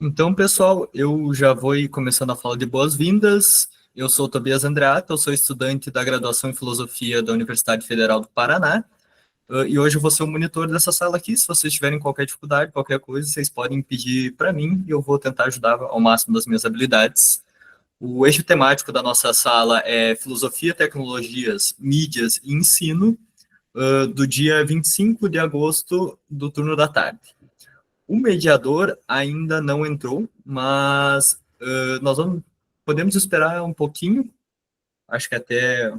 Então, pessoal, eu já vou ir começando a falar de boas-vindas. Eu sou o Tobias Andreatta, eu sou estudante da graduação em Filosofia da Universidade Federal do Paraná, e hoje eu vou ser o monitor dessa sala aqui. Se vocês tiverem qualquer dificuldade, qualquer coisa, vocês podem pedir para mim e eu vou tentar ajudar ao máximo das minhas habilidades. O eixo temático da nossa sala é Filosofia, Tecnologias, Mídias e Ensino, do dia 25 de agosto, do turno da tarde. O mediador ainda não entrou, mas nós podemos esperar um pouquinho, acho que até...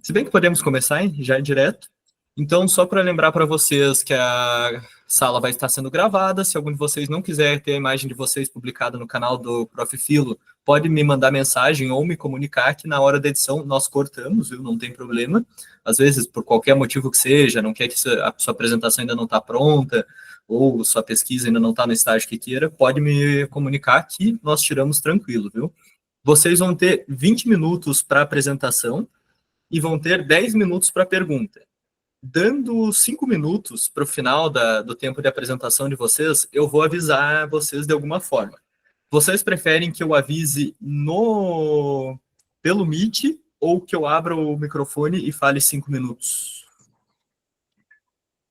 se bem que podemos começar, hein, já direto. Então, só para lembrar para vocês que a sala vai estar sendo gravada, se algum de vocês não quiser ter a imagem de vocês publicada no canal do Prof. Filo, pode me mandar mensagem ou me comunicar que na hora da edição nós cortamos, viu? Não tem problema. Às vezes, por qualquer motivo que seja, não quer que a sua apresentação ainda não está pronta, ou sua pesquisa ainda não está no estágio que queira, pode me comunicar que nós tiramos tranquilo, viu? Vocês vão ter 20 minutos para apresentação e vão ter 10 minutos para pergunta. Dando 5 minutos para o final do tempo de apresentação de vocês, eu vou avisar vocês de alguma forma. Vocês preferem que eu avise pelo Meet ou que eu abra o microfone e fale 5 minutos?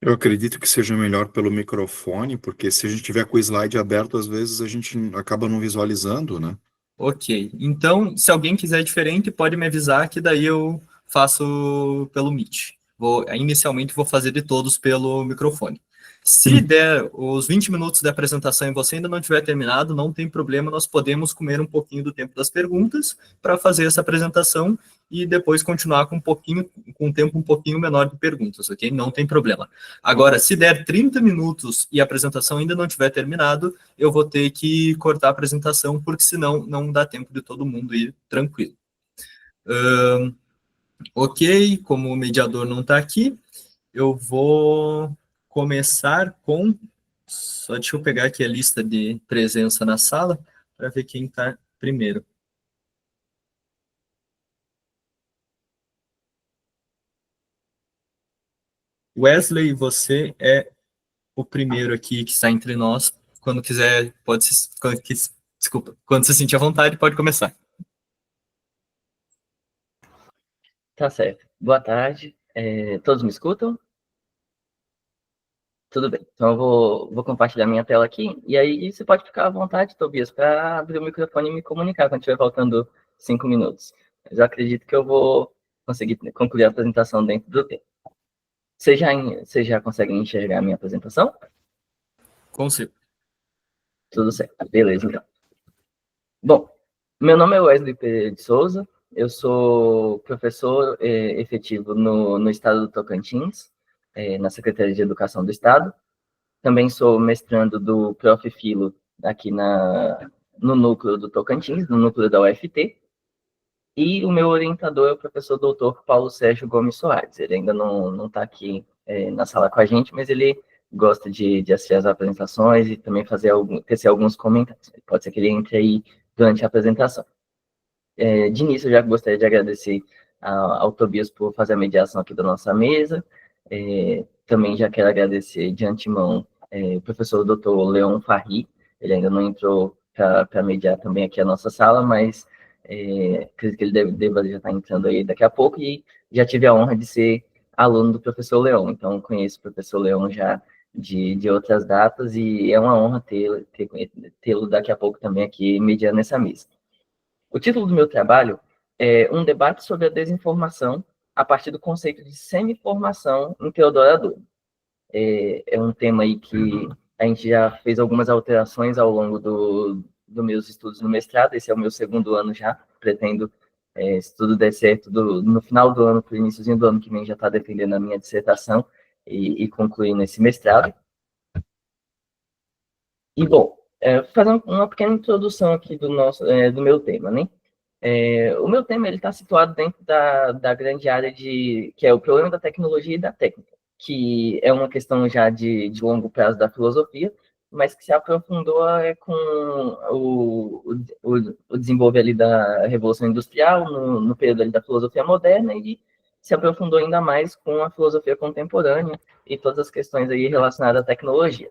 Eu acredito que seja melhor pelo microfone, porque se a gente tiver com o slide aberto, às vezes a gente acaba não visualizando, né? Ok. Então, se alguém quiser diferente, pode me avisar que daí eu faço pelo Meet. Inicialmente, vou fazer de todos pelo microfone. Se der os 20 minutos de apresentação e você ainda não tiver terminado, não tem problema, nós podemos comer um pouquinho do tempo das perguntas para fazer essa apresentação e depois continuar com um tempo um pouquinho menor de perguntas, ok? Não tem problema. Agora, se der 30 minutos e a apresentação ainda não tiver terminado, eu vou ter que cortar a apresentação, porque senão não dá tempo de todo mundo ir tranquilo. Ok, como o mediador não está aqui, eu vou começar com... Só deixa eu pegar aqui a lista de presença na sala para ver quem está primeiro. Wesley, você é o primeiro aqui que está entre nós. Quando quiser, desculpa, quando se sentir à vontade, pode começar. Tá certo. Boa tarde. Todos me escutam? Tudo bem. Então eu vou compartilhar minha tela aqui. E aí você pode ficar à vontade, Tobias, para abrir o microfone e me comunicar quando estiver faltando 5 minutos. Mas eu acredito que eu vou conseguir concluir a apresentação dentro do tempo. Vocês já conseguem enxergar a minha apresentação? Consigo. Tudo certo. Beleza, então. Bom, meu nome é Wesley Pereira de Souza. Eu sou professor efetivo no estado do Tocantins, na Secretaria de Educação do Estado. Também sou mestrando do Prof. Filo aqui no núcleo do Tocantins, no núcleo da UFT. E o meu orientador é o professor doutor Paulo Sérgio Gomes Soares. Ele ainda não está aqui na sala com a gente, mas ele gosta de assistir as apresentações e também tecer alguns comentários. Pode ser que ele entre aí durante a apresentação. De início, eu já gostaria de agradecer ao Tobias por fazer a mediação aqui da nossa mesa. Também já quero agradecer de antemão o professor Dr. Leon Farri. Ele ainda não entrou para mediar também aqui a nossa sala, mas acredito que ele deva já estar entrando aí daqui a pouco, e já tive a honra de ser aluno do professor Leon, então conheço o professor Leon já de outras datas, e é uma honra tê-lo daqui a pouco também aqui mediando essa mesa. O título do meu trabalho é Um debate sobre a desinformação a partir do conceito de semi-formação em Teodoro Adorno. É um tema aí que a gente já fez algumas alterações ao longo dos meus estudos no mestrado. Esse é o meu segundo ano já, pretendo, se tudo der certo, no final do ano, para o iníciozinho do ano que vem, já estar defendendo a minha dissertação e concluindo esse mestrado. E, bom, fazendo uma pequena introdução aqui do meu tema, né? O meu tema está situado dentro da grande área que é o problema da tecnologia e da técnica, que é uma questão já de longo prazo da filosofia, mas que se aprofundou com o desenvolver ali da Revolução Industrial, no período ali da filosofia moderna, e se aprofundou ainda mais com a filosofia contemporânea e todas as questões aí relacionadas à tecnologia.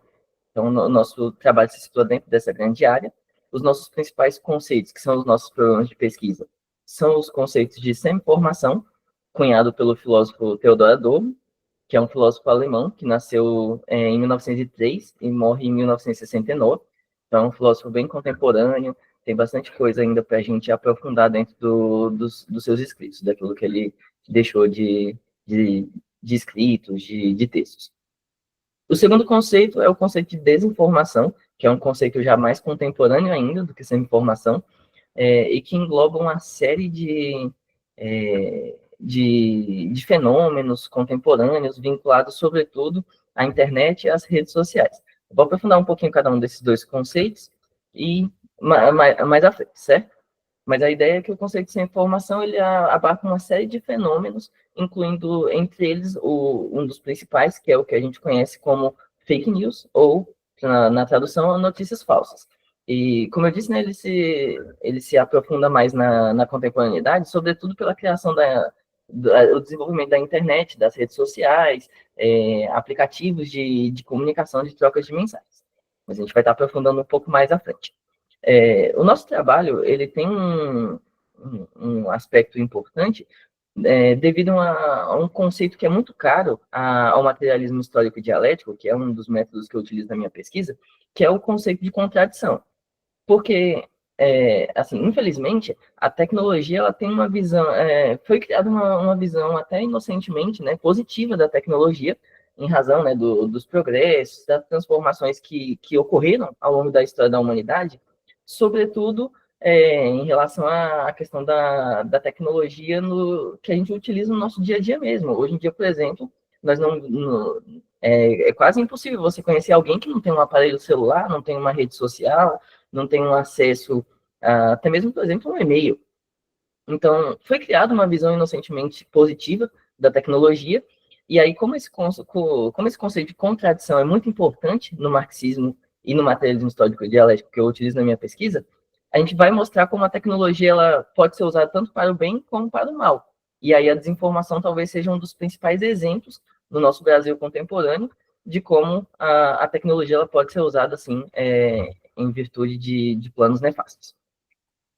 Então, o nosso trabalho se situa dentro dessa grande área. Os nossos principais conceitos, que são os nossos programas de pesquisa, são os conceitos de semi-informação, cunhado pelo filósofo Theodor Adorno, que é um filósofo alemão que nasceu em 1903 e morre em 1969. Então, é um filósofo bem contemporâneo, tem bastante coisa ainda para a gente aprofundar dentro dos seus escritos, daquilo que ele deixou de escritos, de textos. O segundo conceito é o conceito de desinformação, que é um conceito já mais contemporâneo ainda do que semi-informação, e que engloba uma série de fenômenos contemporâneos vinculados, sobretudo, à internet e às redes sociais. Vou aprofundar um pouquinho cada um desses dois conceitos e mais à frente, certo? Mas a ideia é que o conceito de informação ele abarca uma série de fenômenos, incluindo entre eles um dos principais, que é o que a gente conhece como fake news, ou, na tradução, notícias falsas. E, como eu disse, né, ele se aprofunda mais na contemporaneidade, sobretudo pela criação o desenvolvimento da internet, das redes sociais, aplicativos de comunicação, de trocas de mensagens. Mas a gente vai estar aprofundando um pouco mais à frente. O nosso trabalho ele tem um aspecto importante devido a um conceito que é muito caro ao materialismo histórico dialético, que é um dos métodos que eu utilizo na minha pesquisa, que é o conceito de contradição. Porque, assim, infelizmente, a tecnologia ela tem uma visão, foi criada uma visão até inocentemente, né, positiva da tecnologia, em razão, né, dos progressos, das transformações que ocorreram ao longo da história da humanidade, sobretudo em relação à questão da tecnologia que a gente utiliza no nosso dia a dia mesmo. Hoje em dia, por exemplo, nós é quase impossível você conhecer alguém que não tem um aparelho celular, não tem uma rede social, não tem um acesso, até mesmo, por exemplo, um e-mail. Então, foi criada uma visão inocentemente positiva da tecnologia, e aí, como esse conceito de contradição é muito importante no marxismo e no materialismo histórico dialético que eu utilizo na minha pesquisa, a gente vai mostrar como a tecnologia ela pode ser usada tanto para o bem como para o mal. E aí a desinformação talvez seja um dos principais exemplos no nosso Brasil contemporâneo de como a tecnologia ela pode ser usada assim em virtude de planos nefastos.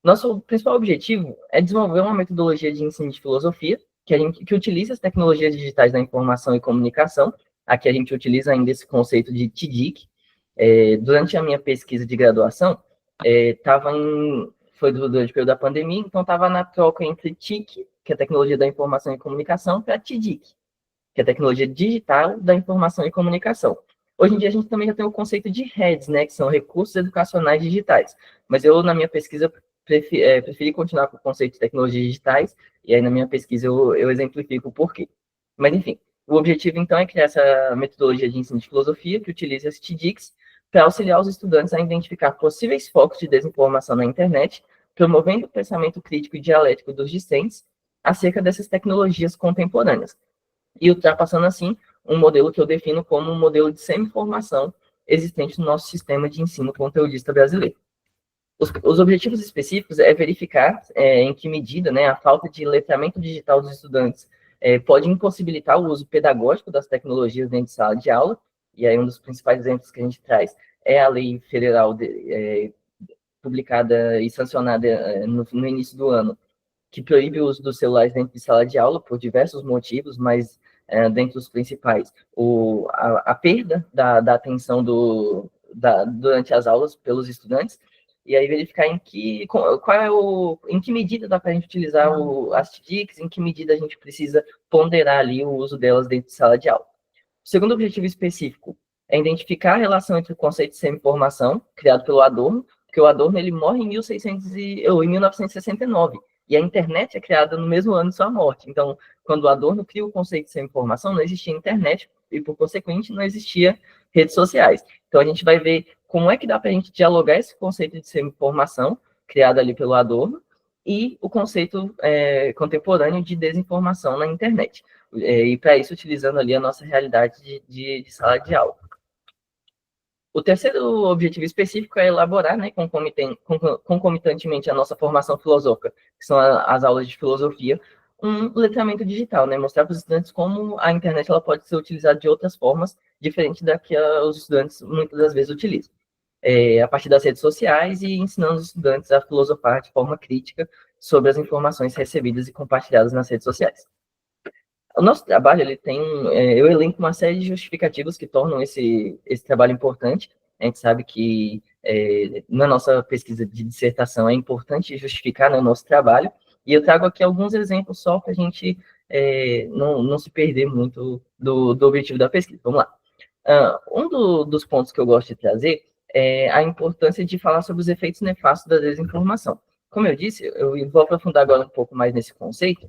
Nosso principal objetivo é desenvolver uma metodologia de ensino de filosofia que utilize as tecnologias digitais da informação e comunicação. Aqui a gente utiliza ainda esse conceito de TDIC. Durante a minha pesquisa de graduação, foi durante o período da pandemia, então estava na troca entre TIC, que é a tecnologia da informação e comunicação, para TDIC, que é a tecnologia digital da informação e comunicação. Hoje em dia, a gente também já tem o conceito de REDs, né, que são recursos educacionais digitais. Mas eu, na minha pesquisa, preferi continuar com o conceito de tecnologias digitais, e aí na minha pesquisa eu exemplifico o porquê. Mas, enfim, o objetivo, então, é criar essa metodologia de ensino de filosofia que utiliza as TDICs para auxiliar os estudantes a identificar possíveis focos de desinformação na internet, promovendo o pensamento crítico e dialético dos discentes acerca dessas tecnologias contemporâneas, e ultrapassando, assim, um modelo que eu defino como um modelo de semi-informação existente no nosso sistema de ensino conteudista brasileiro. Os objetivos específicos é verificar em que medida, né, a falta de letramento digital dos estudantes pode impossibilitar o uso pedagógico das tecnologias dentro de sala de aula, e aí um dos principais exemplos que a gente traz é a Lei Federal publicada e sancionada no início do ano, que proíbe o uso dos celulares dentro de sala de aula por diversos motivos, mas dentre os principais, a perda da atenção durante as aulas pelos estudantes, e aí verificar em que medida dá para a gente utilizar as TDICs, em que medida a gente precisa ponderar ali o uso delas dentro de sala de aula. O segundo objetivo específico é identificar a relação entre o conceito de semi-informação, criado pelo Adorno, porque o Adorno ele morre em 1969, e a internet é criada no mesmo ano de sua morte. Então, quando o Adorno cria o conceito de semi-informação, não existia internet e, por consequente, não existia redes sociais. Então, a gente vai ver como é que dá para a gente dialogar esse conceito de semi-informação, criado ali pelo Adorno, e o conceito contemporâneo de desinformação na internet. E, para isso, utilizando ali a nossa realidade de sala de aula. O terceiro objetivo específico é elaborar, né, concomitantemente a nossa formação filosófica, que são as aulas de filosofia, um letramento digital, né? Mostrar para os estudantes como a internet ela pode ser utilizada de outras formas, diferente da que os estudantes muitas das vezes utilizam. A partir das redes sociais e ensinando os estudantes a filosofar de forma crítica sobre as informações recebidas e compartilhadas nas redes sociais. O nosso trabalho, ele tem, eu elenco uma série de justificativos que tornam esse trabalho importante. A gente sabe que na nossa pesquisa de dissertação é importante justificar, né, o nosso trabalho, e eu trago aqui alguns exemplos só para a gente não se perder muito do objetivo da pesquisa. Vamos lá. Dos pontos que eu gosto de trazer é a importância de falar sobre os efeitos nefastos da desinformação. Como eu disse, eu vou aprofundar agora um pouco mais nesse conceito,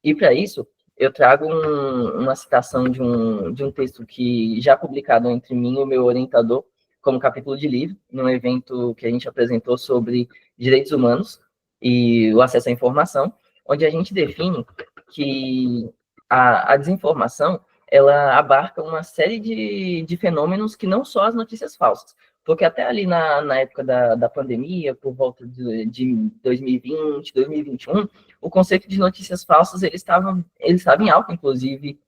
e para isso, eu trago uma citação de um texto que já publicado entre mim e o meu orientador, como capítulo de livro, num evento que a gente apresentou sobre direitos humanos e o acesso à informação, onde a gente define que a desinformação ela abarca uma série de fenômenos que não só as notícias falsas, porque até ali na época da pandemia, por volta de 2020, 2021, o conceito de notícias falsas ele estava em alta, inclusive,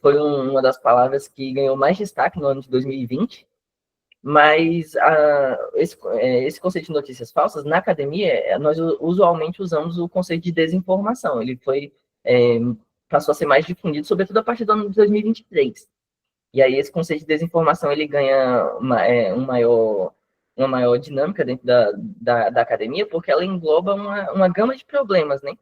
foi uma das palavras que ganhou mais destaque no ano de 2020, mas esse conceito de notícias falsas, na academia, nós usualmente usamos o conceito de desinformação, ele passou a ser mais difundido, sobretudo a partir do ano de 2023. E aí esse conceito de desinformação ele ganha uma maior dinâmica dentro da academia, porque ela engloba uma gama de problemas, né?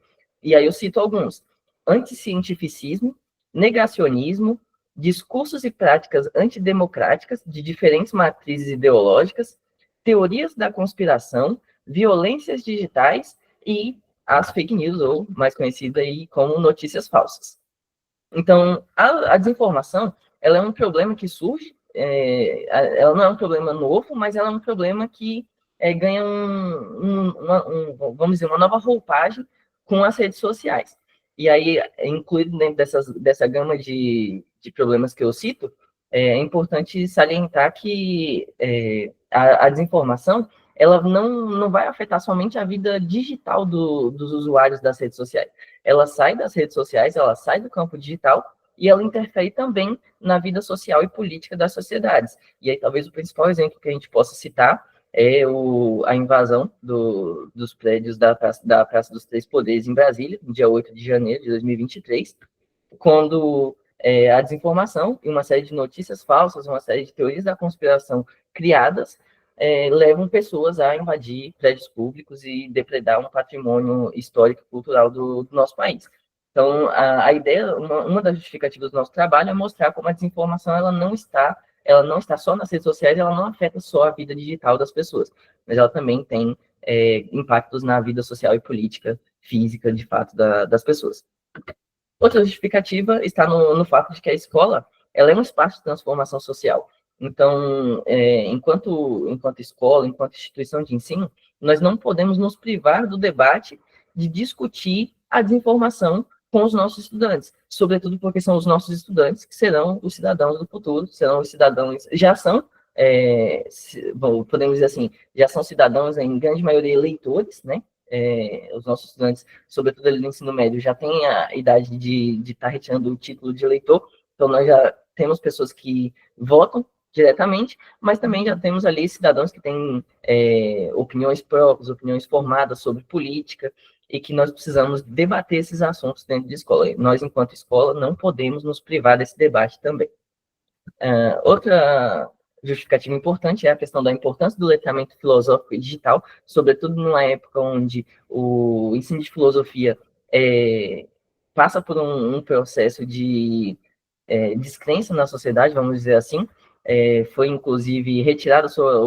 E aí eu cito alguns: anticientificismo, negacionismo, discursos e práticas antidemocráticas de diferentes matrizes ideológicas, teorias da conspiração, violências digitais e as fake news, ou mais conhecida aí como notícias falsas. Então, a desinformação ela é um problema que surge, ela não é um problema novo, mas ela é um problema que ganha vamos dizer, uma nova roupagem com as redes sociais. E aí, incluído dentro dessa gama de problemas que eu cito, é importante salientar que a desinformação ela não vai afetar somente a vida digital dos usuários das redes sociais. Ela sai das redes sociais, ela sai do campo digital e ela interfere também na vida social e política das sociedades. E aí talvez o principal exemplo que a gente possa citar é a invasão dos prédios da Praça dos Três Poderes em Brasília, no dia 8 de janeiro de 2023, quando a desinformação e uma série de notícias falsas, uma série de teorias da conspiração criadas, levam pessoas a invadir prédios públicos e depredar um patrimônio histórico e cultural do nosso país. Então, a ideia, uma das justificativas do nosso trabalho é mostrar como a desinformação ela não está só nas redes sociais, ela não afeta só a vida digital das pessoas, mas ela também tem impactos na vida social e política, física, de fato, das pessoas. Outra justificativa está no fato de que a escola ela é um espaço de transformação social. Então, enquanto escola, enquanto instituição de ensino, nós não podemos nos privar do debate de discutir a desinformação com os nossos estudantes, sobretudo porque são os nossos estudantes que serão os cidadãos do futuro, serão os cidadãos, já são, podemos dizer assim, já são cidadãos em grande maioria eleitores, né? Os nossos estudantes, sobretudo ali no ensino médio, já têm a idade de estar retirando o título de eleitor, então nós já temos pessoas que votam diretamente, mas também já temos ali cidadãos que têm opiniões próprias, opiniões formadas sobre política, e que nós precisamos debater esses assuntos dentro de escola. Nós, enquanto escola, não podemos nos privar desse debate também. Outra justificativa importante é a questão da importância do letramento filosófico e digital, sobretudo numa época onde o ensino de filosofia passa por um processo de descrença na sociedade, vamos dizer assim. Foi, inclusive, retirada a sua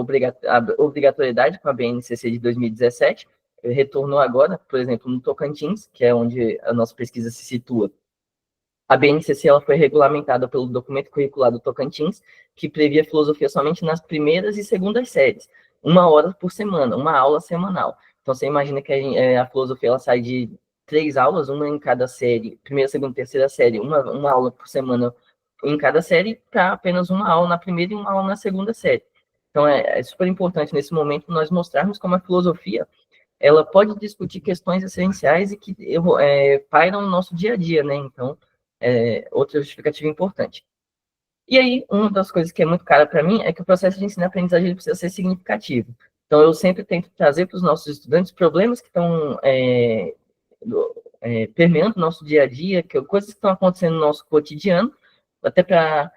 obrigatoriedade com a BNCC de 2017, retornou agora, por exemplo, no Tocantins, que é onde a nossa pesquisa se situa. A BNCC ela foi regulamentada pelo documento curricular do Tocantins, que previa filosofia somente nas primeiras e segundas séries, 1 hora por semana, uma aula semanal. Então, você imagina que a filosofia ela sai de 3 aulas, uma em cada série, primeira, segunda, terceira série, uma aula por semana em cada série, para apenas uma aula na primeira e uma aula na segunda série. Então, é super importante nesse momento nós mostrarmos como a filosofia ela pode discutir questões essenciais e que pairam no nosso dia a dia, né? Então, outra justificativa importante. E aí, uma das coisas que é muito cara para mim é que o processo de ensino-aprendizagem precisa ser significativo. Então, eu sempre tento trazer para os nossos estudantes problemas que estão permeando o nosso dia a dia, coisas que estão acontecendo no nosso cotidiano, até para,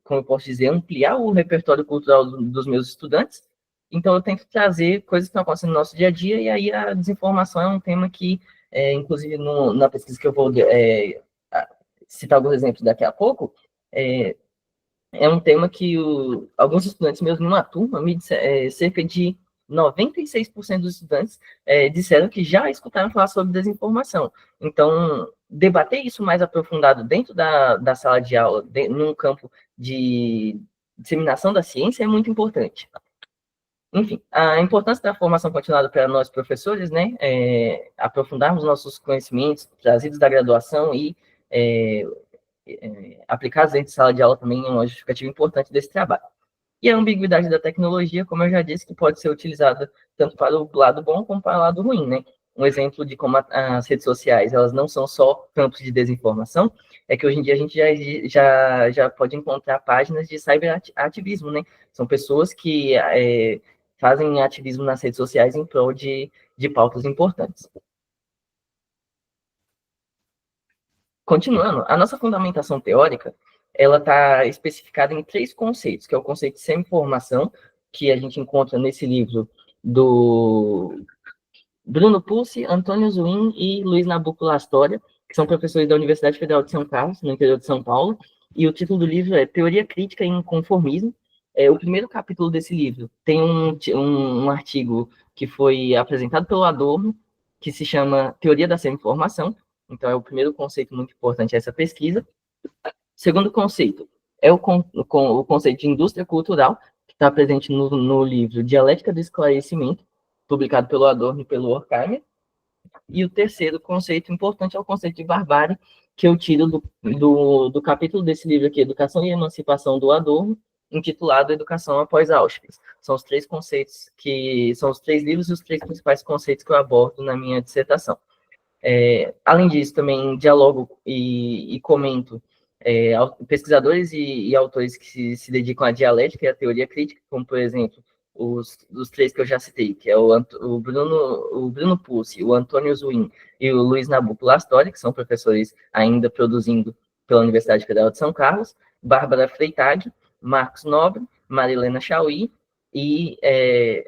como eu posso dizer, ampliar o repertório cultural dos meus estudantes. Então, eu tento trazer coisas que estão acontecendo no nosso dia a dia, e aí a desinformação é um tema que, inclusive, na pesquisa que eu vou citar alguns exemplos daqui a pouco, é um tema que alguns estudantes meus numa turma, cerca de 96% dos estudantes disseram que já escutaram falar sobre desinformação. Então, debater isso mais aprofundado dentro da sala de aula, num campo de disseminação da ciência, é muito importante. Enfim, a importância da formação continuada para nós professores, né, aprofundarmos nossos conhecimentos trazidos da graduação e aplicados dentro de sala de aula também é uma justificativa importante desse trabalho. E a ambiguidade da tecnologia, como eu já disse, que pode ser utilizada tanto para o lado bom como para o lado ruim, né? Um exemplo de como as redes sociais, elas não são só campos de desinformação, é que hoje em dia a gente já pode encontrar páginas de cyberativismo, né? São pessoas que fazem ativismo nas redes sociais em prol de pautas importantes. Continuando, a nossa fundamentação teórica, ela está especificada em 3 conceitos, que é o conceito de semi-informação, que a gente encontra nesse livro do Bruno Pulci, Antônio Zuin e Luiz Nabuco Lastoria, que são professores da Universidade Federal de São Carlos, no interior de São Paulo, e o título do livro é Teoria Crítica em Conformismo. O primeiro capítulo desse livro tem um artigo que foi apresentado pelo Adorno, que se chama Teoria da Semi-informação. Então, é o primeiro conceito muito importante essa pesquisa. Segundo conceito é o conceito de indústria cultural, que está presente no livro Dialética do Esclarecimento, publicado pelo Adorno e pelo Horkheimer. E o terceiro conceito importante é o conceito de barbárie, que eu tiro do capítulo desse livro aqui, Educação e Emancipação, do Adorno, intitulado Educação após Auschwitz. São os 3 conceitos que são os 3 livros e os 3 principais conceitos que eu abordo na minha dissertação. Além disso, também dialogo e comento pesquisadores e autores que se dedicam à dialética e à teoria crítica, como, por exemplo, os 3 que eu já citei, que é o Bruno Pulci, o Antônio Zuin e o Luiz Nabuco Lastoria, que são professores ainda produzindo pela Universidade Federal de São Carlos, Bárbara Freitag, Marcos Nobre, Marilena Chauí, e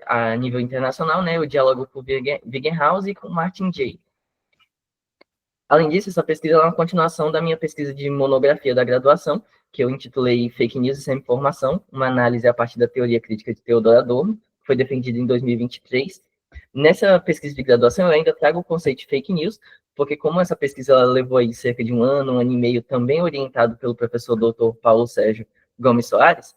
a nível internacional, né, o diálogo com Wigenhaus e com Martin Jay. Além disso, essa pesquisa é uma continuação da minha pesquisa de monografia da graduação, que eu intitulei Fake News e Semi-informação, uma análise a partir da teoria crítica de Theodor Adorno, que foi defendida em 2023. Nessa pesquisa de graduação, eu ainda trago o conceito de fake news, porque como essa pesquisa ela levou aí cerca de um ano e meio, também orientado pelo professor Dr. Paulo Sérgio Gomes Soares,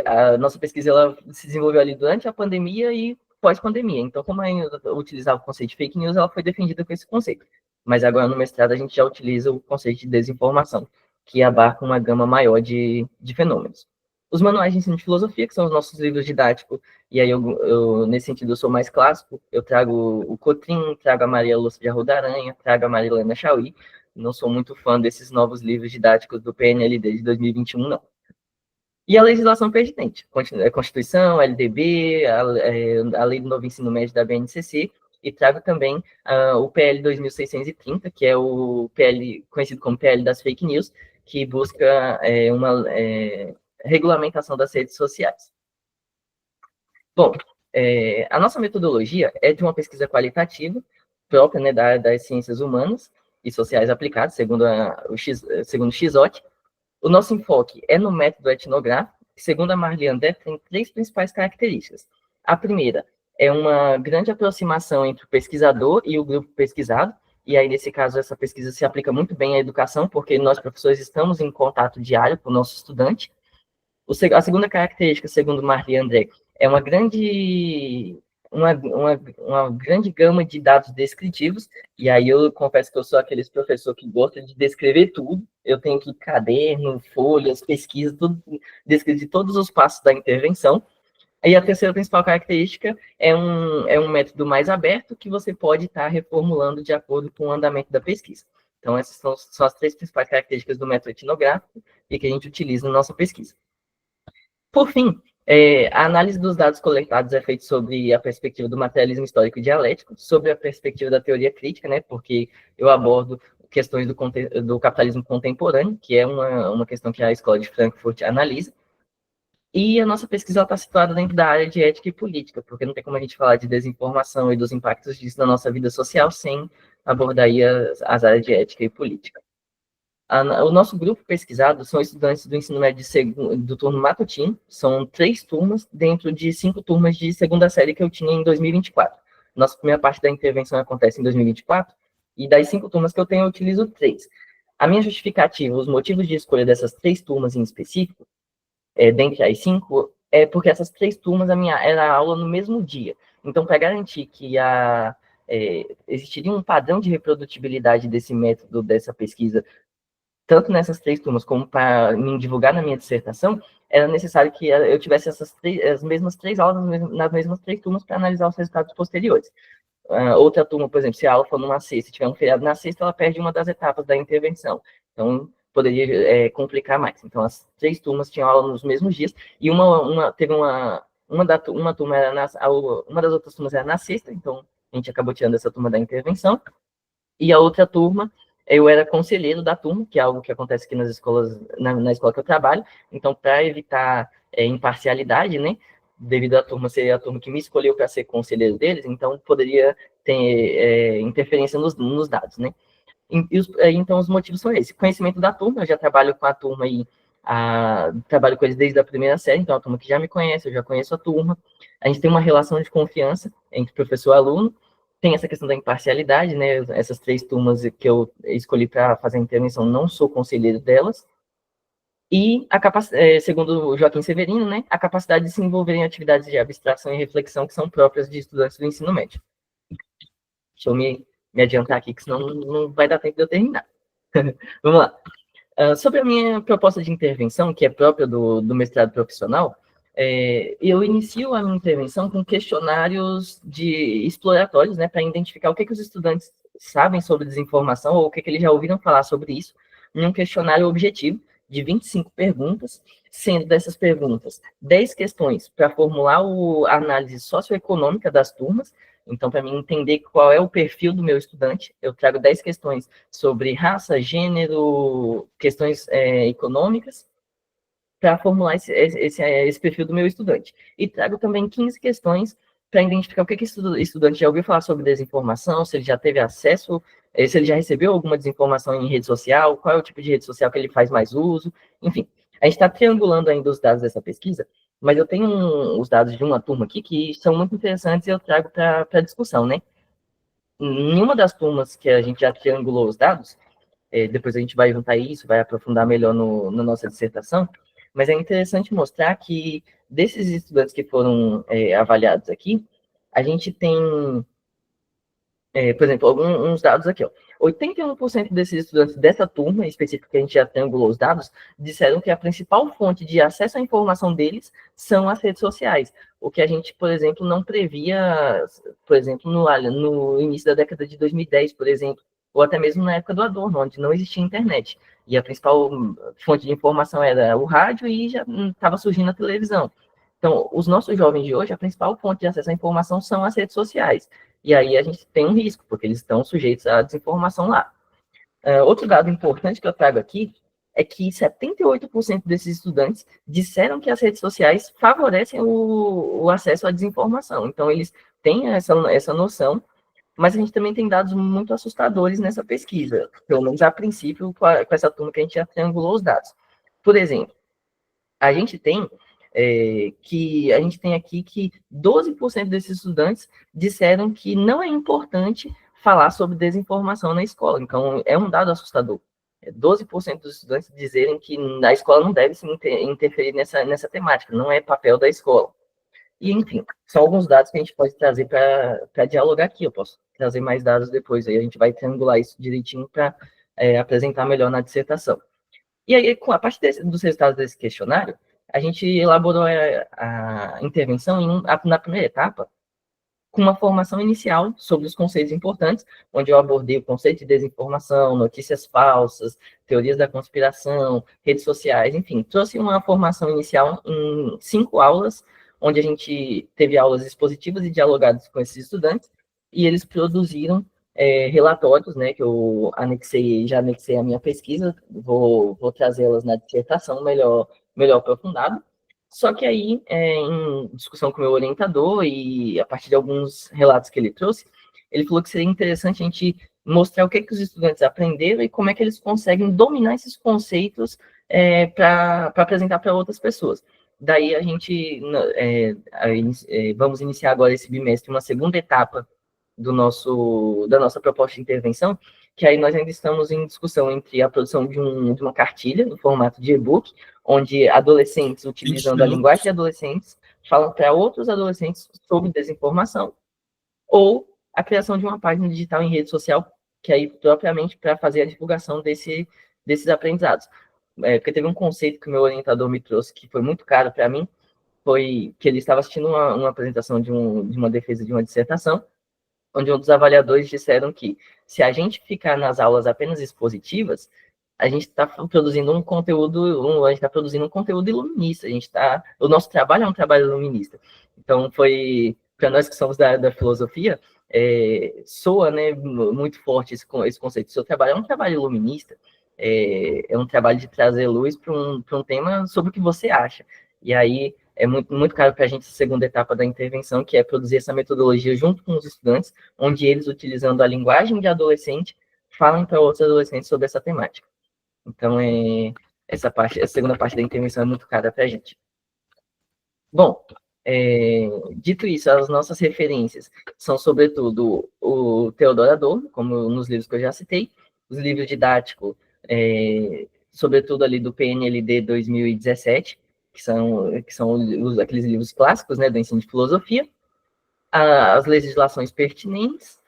a nossa pesquisa ela se desenvolveu ali durante a pandemia e pós-pandemia. Então, como ainda utilizava o conceito de fake news, ela foi defendida com esse conceito. Mas agora, no mestrado, a gente já utiliza o conceito de desinformação, que abarca uma gama maior de fenômenos. Os manuais de ensino de filosofia, que são os nossos livros didáticos, e aí eu nesse sentido, eu sou mais clássico, eu trago o Cotrim, trago a Maria Lúcia de Arruda Aranha, trago a Marilena Chauí. Não sou muito fã desses novos livros didáticos do PNLD de 2021, não. E a legislação pertinente, a Constituição, a LDB, a Lei do Novo Ensino Médio da BNCC, e trago também o PL 2630, que é o PL conhecido como PL das Fake News, que busca uma regulamentação das redes sociais. Bom, a nossa metodologia é de uma pesquisa qualitativa, própria, né, das ciências humanas e sociais aplicadas, segundo o XOT. O nosso enfoque é no método etnográfico, que, segundo a Marli André, tem 3 principais características. A primeira é uma grande aproximação entre o pesquisador e o grupo pesquisado, e aí, nesse caso, essa pesquisa se aplica muito bem à educação, porque nós, professores, estamos em contato diário com o nosso estudante. A segunda característica, segundo Marli André, é uma grande gama de dados descritivos, e aí eu confesso que eu sou aqueles professor que gosta de descrever tudo, eu tenho que caderno, folhas, pesquisa, tudo descrever todos os passos da intervenção. Aí a terceira principal característica é um método mais aberto que você pode estar reformulando de acordo com o andamento da pesquisa. Então, essas são as três principais características do método etnográfico e que a gente utiliza na nossa pesquisa. Por fim, a análise dos dados coletados é feita sobre a perspectiva do materialismo histórico e dialético, sobre a perspectiva da teoria crítica, né, porque eu abordo questões do capitalismo contemporâneo, que é uma questão que a Escola de Frankfurt analisa, e a nossa pesquisa está situada dentro da área de ética e política, porque não tem como a gente falar de desinformação e dos impactos disso na nossa vida social sem abordar aí as áreas de ética e política. O nosso grupo pesquisado são estudantes do ensino médio do turno matutino, são 3 turmas dentro de 5 turmas de segunda série que eu tinha em 2024. Nossa primeira parte da intervenção acontece em 2024, e das 5 turmas que eu tenho, eu utilizo 3. A minha justificativa, os motivos de escolha dessas 3 turmas em específico, dentre as 5, é porque essas 3 turmas era a aula no mesmo dia. Então, para garantir que existiria um padrão de reprodutibilidade desse método, dessa pesquisa, tanto nessas 3 turmas como para me divulgar na minha dissertação, era necessário que eu tivesse as mesmas 3 aulas nas mesmas 3 turmas para analisar os resultados posteriores. Outra turma, por exemplo, se a aula for numa sexta e tiver um feriado na sexta, ela perde uma das etapas da intervenção. Então, poderia complicar mais. Então, as 3 turmas tinham aula nos mesmos dias, e uma turma era uma das outras turmas era na sexta, então a gente acabou tirando essa turma da intervenção, e a outra turma, eu era conselheiro da turma, que é algo que acontece aqui nas escolas, na escola que eu trabalho, então, para evitar imparcialidade, né, devido à turma ser a turma que me escolheu para ser conselheiro deles, então poderia ter interferência nos dados, né. Então, os motivos são esses. Conhecimento da turma, eu já trabalho com a turma aí, trabalho com eles desde a primeira série, então é uma turma que já me conhece, eu já conheço a turma. A gente tem uma relação de confiança entre professor e aluno, tem essa questão da imparcialidade, né? Essas 3 turmas que eu escolhi para fazer a intervenção, não sou conselheiro delas. E, segundo o Joaquim Severino, né, a capacidade de se envolver em atividades de abstração e reflexão que são próprias de estudantes do ensino médio. Deixa eu me adiantar aqui, que senão não vai dar tempo de eu terminar. Vamos lá. Sobre a minha proposta de intervenção, que é própria do mestrado profissional, eu inicio a minha intervenção com questionários exploratórios, né, para identificar o que os estudantes sabem sobre desinformação ou o que eles já ouviram falar sobre isso, em um questionário objetivo de 25 perguntas, sendo dessas perguntas 10 questões para formular a análise socioeconômica das turmas. Então, para mim entender qual é o perfil do meu estudante, eu trago 10 questões sobre raça, gênero, questões econômicas, para formular esse perfil do meu estudante. E trago também 15 questões para identificar o que o estudante já ouviu falar sobre desinformação, se ele já teve acesso, se ele já recebeu alguma desinformação em rede social, qual é o tipo de rede social que ele faz mais uso, enfim. A gente está triangulando ainda os dados dessa pesquisa, mas eu tenho os dados de uma turma aqui que são muito interessantes e eu trago para discussão, né? Em uma das turmas que a gente já triangulou os dados, depois a gente vai juntar isso, vai aprofundar melhor na nossa dissertação, mas é interessante mostrar que desses estudantes que foram avaliados aqui, a gente tem, por exemplo, alguns dados aqui, ó. 81% desses estudantes dessa turma, em específico que a gente já triangulou os dados, disseram que a principal fonte de acesso à informação deles são as redes sociais, o que a gente, por exemplo, não previa, por exemplo, no início da década de 2010, por exemplo, ou até mesmo na época do Adorno, onde não existia internet. E a principal fonte de informação era o rádio e já estava surgindo a televisão. Então, os nossos jovens de hoje, a principal fonte de acesso à informação são as redes sociais. E aí a gente tem um risco, porque eles estão sujeitos à desinformação lá. Outro dado importante que eu trago aqui é que 78% desses estudantes disseram que as redes sociais favorecem o acesso à desinformação. Então, eles têm essa noção, mas a gente também tem dados muito assustadores nessa pesquisa, pelo menos a princípio, com essa turma que a gente já triangulou os dados. Por exemplo, a gente tem aqui que 12% desses estudantes disseram que não é importante falar sobre desinformação na escola. Então, é um dado assustador. 12% dos estudantes dizerem que a escola não deve se interferir nessa temática, não é papel da escola. E, enfim, são alguns dados que a gente pode trazer para dialogar aqui. Eu posso trazer mais dados depois, aí a gente vai triangular isso direitinho para apresentar melhor na dissertação. E aí, com a partir dos resultados desse questionário, a gente elaborou a intervenção na primeira etapa com uma formação inicial sobre os conceitos importantes, onde eu abordei o conceito de desinformação, notícias falsas, teorias da conspiração, redes sociais, enfim, trouxe uma formação inicial em 5 aulas, onde a gente teve aulas expositivas e dialogadas com esses estudantes, e eles produziram relatórios, né, que eu já anexei a minha pesquisa, vou trazê-las na dissertação melhor aprofundado. Só que aí, em discussão com o meu orientador e a partir de alguns relatos que ele trouxe, ele falou que seria interessante a gente mostrar o que os estudantes aprenderam e como é que eles conseguem dominar esses conceitos para apresentar para outras pessoas. Daí a gente vamos iniciar agora esse bimestre uma segunda etapa da nossa proposta de intervenção, que aí nós ainda estamos em discussão entre a produção de uma cartilha no formato de e-book, onde adolescentes, utilizando a linguagem de adolescentes, falam para outros adolescentes sobre desinformação, ou a criação de uma página digital em rede social, que aí propriamente para fazer a divulgação desses aprendizados. Porque teve um conceito que o meu orientador me trouxe, que foi muito caro para mim, foi que ele estava assistindo uma apresentação de uma defesa de uma dissertação, onde um dos avaliadores disseram que se a gente ficar nas aulas apenas expositivas, a gente está produzindo um conteúdo iluminista. O nosso trabalho é um trabalho iluminista. Então, foi para nós que somos da filosofia, soa, né, muito forte esse conceito. O seu trabalho é um trabalho iluminista, é um trabalho de trazer luz para um tema sobre o que você acha. E aí é muito, muito caro para a gente essa segunda etapa da intervenção, que é produzir essa metodologia junto com os estudantes, onde eles, utilizando a linguagem de adolescente, falam para outros adolescentes sobre essa temática. Então, essa segunda parte da intervenção é muito cara para a gente. Bom, dito isso, as nossas referências são, sobretudo, o Theodor Adorno, como nos livros que eu já citei, os livros didáticos, sobretudo ali do PNLD 2017, que são aqueles livros clássicos, né, do ensino de filosofia, as legislações pertinentes,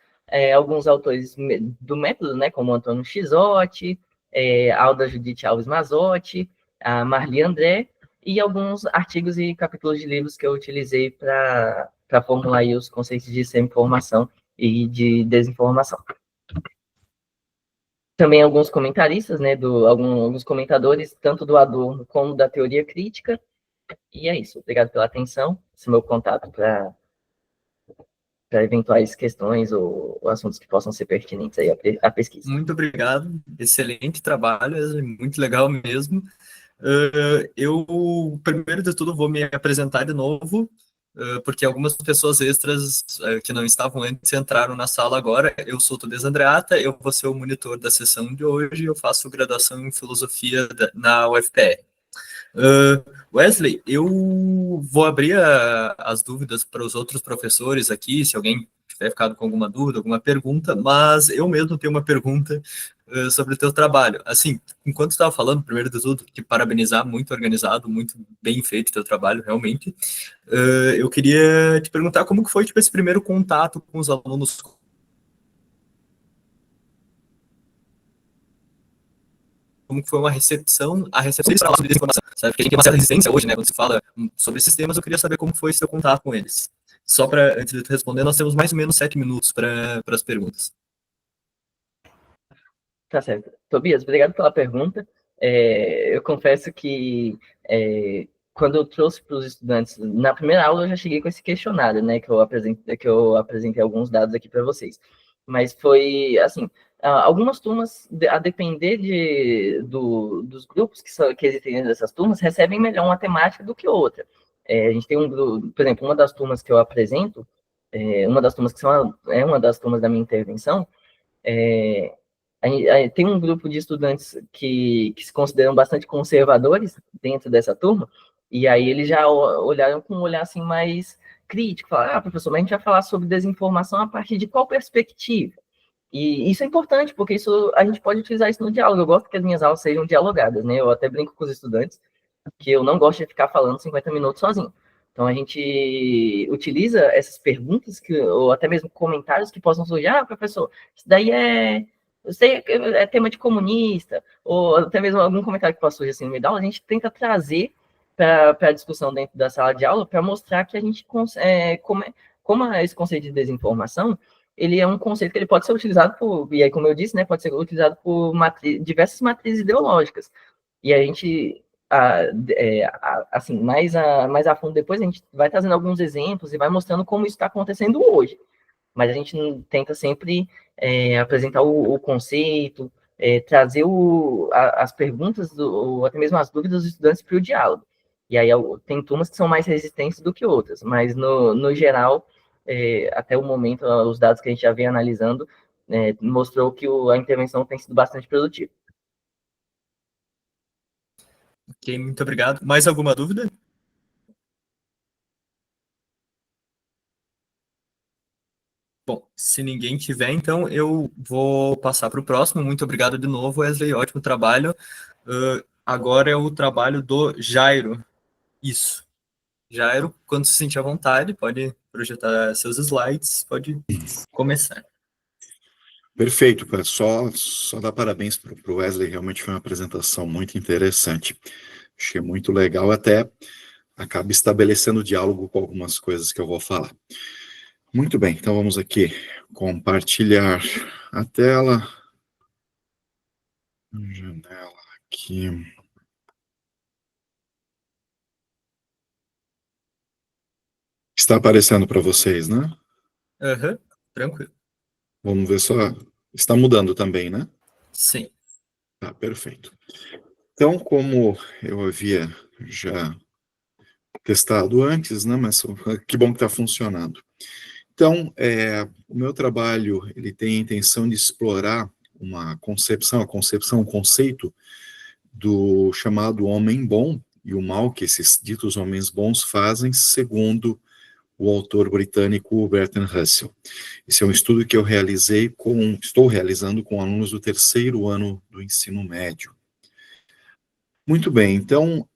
alguns autores do método, né, como Antônio Chizotti, Alda Judite Alves Mazotti, a Marli André, e alguns artigos e capítulos de livros que eu utilizei para formular aí os conceitos de desinformação e de desinformação. Também alguns comentaristas, né, alguns comentadores, tanto do Adorno como da teoria crítica. E é isso. Obrigado pela atenção. Esse é o meu contato para eventuais questões ou assuntos que possam ser pertinentes aí à pesquisa. Muito obrigado. Excelente trabalho, muito legal mesmo. Eu, primeiro de tudo, vou me apresentar de novo, porque algumas pessoas extras que não estavam antes entraram na sala agora. Eu sou Tobias Andreata, eu vou ser o monitor da sessão de hoje, eu faço graduação em filosofia na UFPR. Wesley, eu vou abrir as dúvidas para os outros professores aqui, se alguém tiver ficado com alguma dúvida, alguma pergunta, mas eu mesmo tenho uma pergunta sobre o teu trabalho. Assim, enquanto estava falando, primeiro de tudo, que parabenizar, muito organizado, muito bem feito o teu trabalho, realmente. Eu queria te perguntar como que foi esse primeiro contato com os alunos. Como que foi a recepção deles para sobre desinformação, sabe? Porque a gente tem uma certa resistência hoje, né, quando se fala sobre esses temas. Eu queria saber como foi o seu contato com eles. Só para, antes de tu responder, nós temos mais ou menos 7 minutos para as perguntas. Tá certo. Tobias, obrigado pela pergunta. Eu confesso que quando eu trouxe para os estudantes, na primeira aula eu já cheguei com esse questionário, né, que eu apresentei alguns dados aqui para vocês. Mas foi, assim, algumas turmas, a depender dos grupos que existem dentro dessas turmas, recebem melhor uma temática do que outra. A gente tem um grupo, por exemplo, uma das turmas que eu apresento, uma das turmas que uma das turmas da minha intervenção, tem um grupo de estudantes que se consideram bastante conservadores dentro dessa turma, e aí eles já olharam com um olhar assim mais crítico, falaram, professor, mas a gente vai falar sobre desinformação a partir de qual perspectiva? E isso é importante, porque a gente pode utilizar isso no diálogo. Eu gosto que as minhas aulas sejam dialogadas, né? Eu até brinco com os estudantes que eu não gosto de ficar falando 50 minutos sozinho. Então, a gente utiliza essas perguntas, ou até mesmo comentários que possam surgir. Professor, isso daí é tema de comunista, ou até mesmo algum comentário que possa surgir assim no meio da aula. A gente tenta trazer para a discussão dentro da sala de aula, para mostrar que a gente como esse conceito de desinformação, ele é um conceito que ele pode ser utilizado por, e aí, como eu disse, né, pode ser utilizado por diversas matrizes ideológicas. E a gente, assim, mais a fundo depois, a gente vai trazendo alguns exemplos e vai mostrando como isso está acontecendo hoje. Mas a gente tenta sempre apresentar o conceito, trazer as perguntas, ou até mesmo as dúvidas dos estudantes para o diálogo. E aí tem turmas que são mais resistentes do que outras, mas no geral, até o momento, os dados que a gente já vem analisando, mostrou que a intervenção tem sido bastante produtiva. Ok, muito obrigado. Mais alguma dúvida? Bom, se ninguém tiver, então eu vou passar para o próximo. Muito obrigado de novo, Wesley. Ótimo trabalho. Agora é o trabalho do Jairo. Isso. Jairo, quando se sentir à vontade, pode projetar seus slides, pode começar. Perfeito, cara. Só dar parabéns para o Wesley, realmente foi uma apresentação muito interessante. Achei muito legal, até acaba estabelecendo diálogo com algumas coisas que eu vou falar. Muito bem, então vamos aqui compartilhar a tela. Janela aqui. Está aparecendo para vocês, né? Uhum, tranquilo. Vamos ver só. Está mudando também, né? Sim. Tá, perfeito. Então, como eu havia já testado antes, né? Mas que bom que está funcionando. Então, o meu trabalho ele tem a intenção de explorar uma concepção, um conceito do chamado homem bom e o mal que esses ditos homens bons fazem, segundo o autor britânico Bertrand Russell. Esse é um estudo que eu estou realizando com alunos do terceiro ano do ensino médio. Muito bem, então,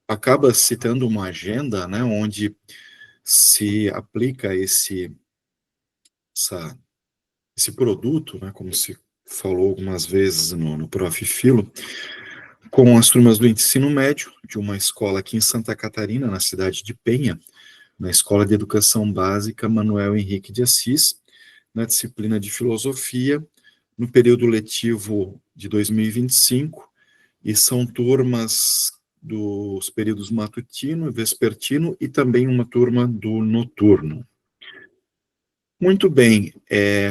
acaba citando uma agenda, né, onde se aplica esse produto, né, como se falou algumas vezes no Prof. Filo, com as turmas do ensino médio, de uma escola aqui em Santa Catarina, na cidade de Penha, na Escola de Educação Básica Manuel Henrique de Assis, na disciplina de Filosofia, no período letivo de 2025, e são turmas dos períodos matutino e vespertino, e também uma turma do noturno. Muito bem,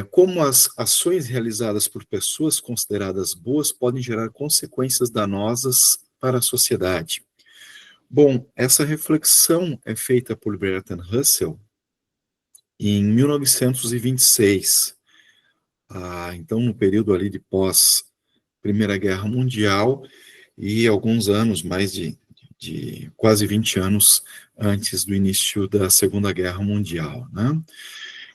como as ações realizadas por pessoas consideradas boas podem gerar consequências danosas para a sociedade? Bom, essa reflexão é feita por Bertrand Russell em 1926, então no período ali de pós Primeira Guerra Mundial e alguns anos, mais de quase 20 anos antes do início da Segunda Guerra Mundial, né?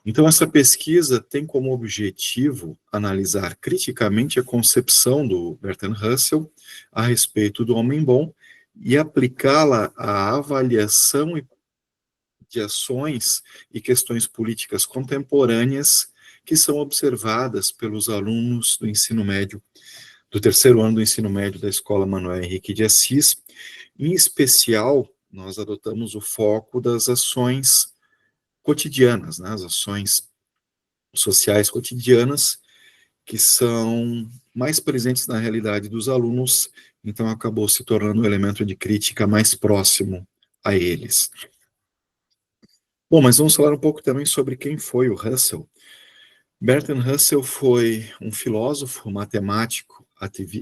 Então, essa pesquisa tem como objetivo analisar criticamente a concepção do Bertrand Russell a respeito do homem bom e aplicá-la à avaliação de ações e questões políticas contemporâneas que são observadas pelos alunos do ensino médio, do terceiro ano do ensino médio da Escola Manuel Henrique de Assis. Em especial, nós adotamos o foco das ações cotidianas, né, as ações sociais cotidianas, que são mais presentes na realidade dos alunos, então acabou se tornando um elemento de crítica mais próximo a eles. Bom, mas vamos falar um pouco também sobre quem foi o Russell. Bertrand Russell foi um filósofo, matemático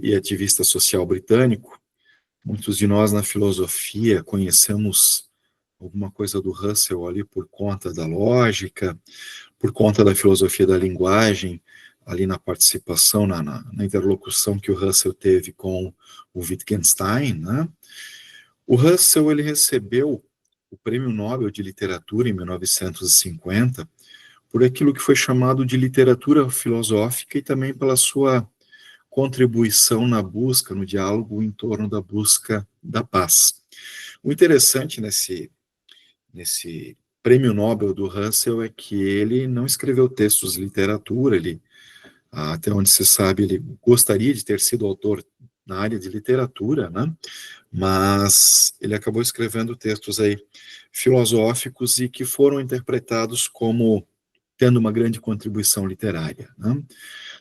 e ativista social britânico. Muitos de nós na filosofia conhecemos alguma coisa do Russell ali por conta da lógica, por conta da filosofia da linguagem, ali na participação, na interlocução que o Russell teve com o Wittgenstein, né? O Russell, ele recebeu o Prêmio Nobel de Literatura em 1950 por aquilo que foi chamado de literatura filosófica e também pela sua contribuição na busca, no diálogo em torno da busca da paz. O interessante nesse Prêmio Nobel do Russell é que ele não escreveu textos de literatura, ele, até onde se sabe, ele gostaria de ter sido autor na área de literatura, né? Mas ele acabou escrevendo textos aí filosóficos e que foram interpretados como tendo uma grande contribuição literária, né?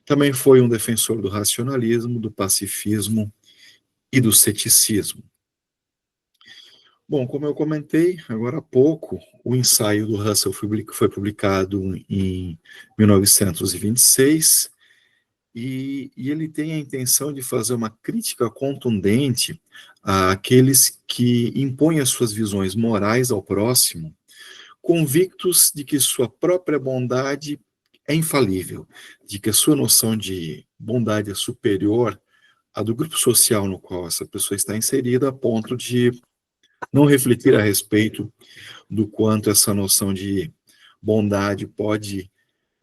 Também foi um defensor do racionalismo, do pacifismo e do ceticismo. Bom, como eu comentei agora há pouco, o ensaio do Russell foi publicado em 1926 e ele tem a intenção de fazer uma crítica contundente àqueles que impõem as suas visões morais ao próximo, convictos de que sua própria bondade é infalível, de que a sua noção de bondade é superior à do grupo social no qual essa pessoa está inserida, a ponto de não refletir a respeito do quanto essa noção de bondade pode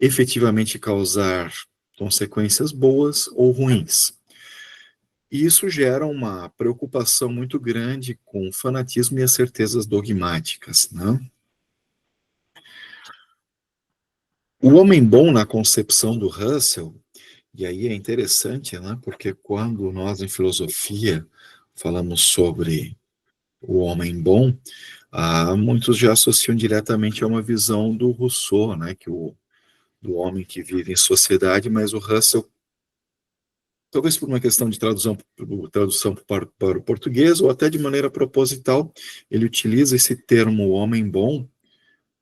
efetivamente causar consequências boas ou ruins. E isso gera uma preocupação muito grande com o fanatismo e as certezas dogmáticas, né? O homem bom na concepção do Russell, e aí é interessante, né? Porque quando nós em filosofia falamos sobre o homem bom, muitos já associam diretamente a uma visão do Rousseau, né? Do homem que vive em sociedade, mas o Russell, talvez por uma questão de tradução para o português, ou até de maneira proposital, ele utiliza esse termo homem bom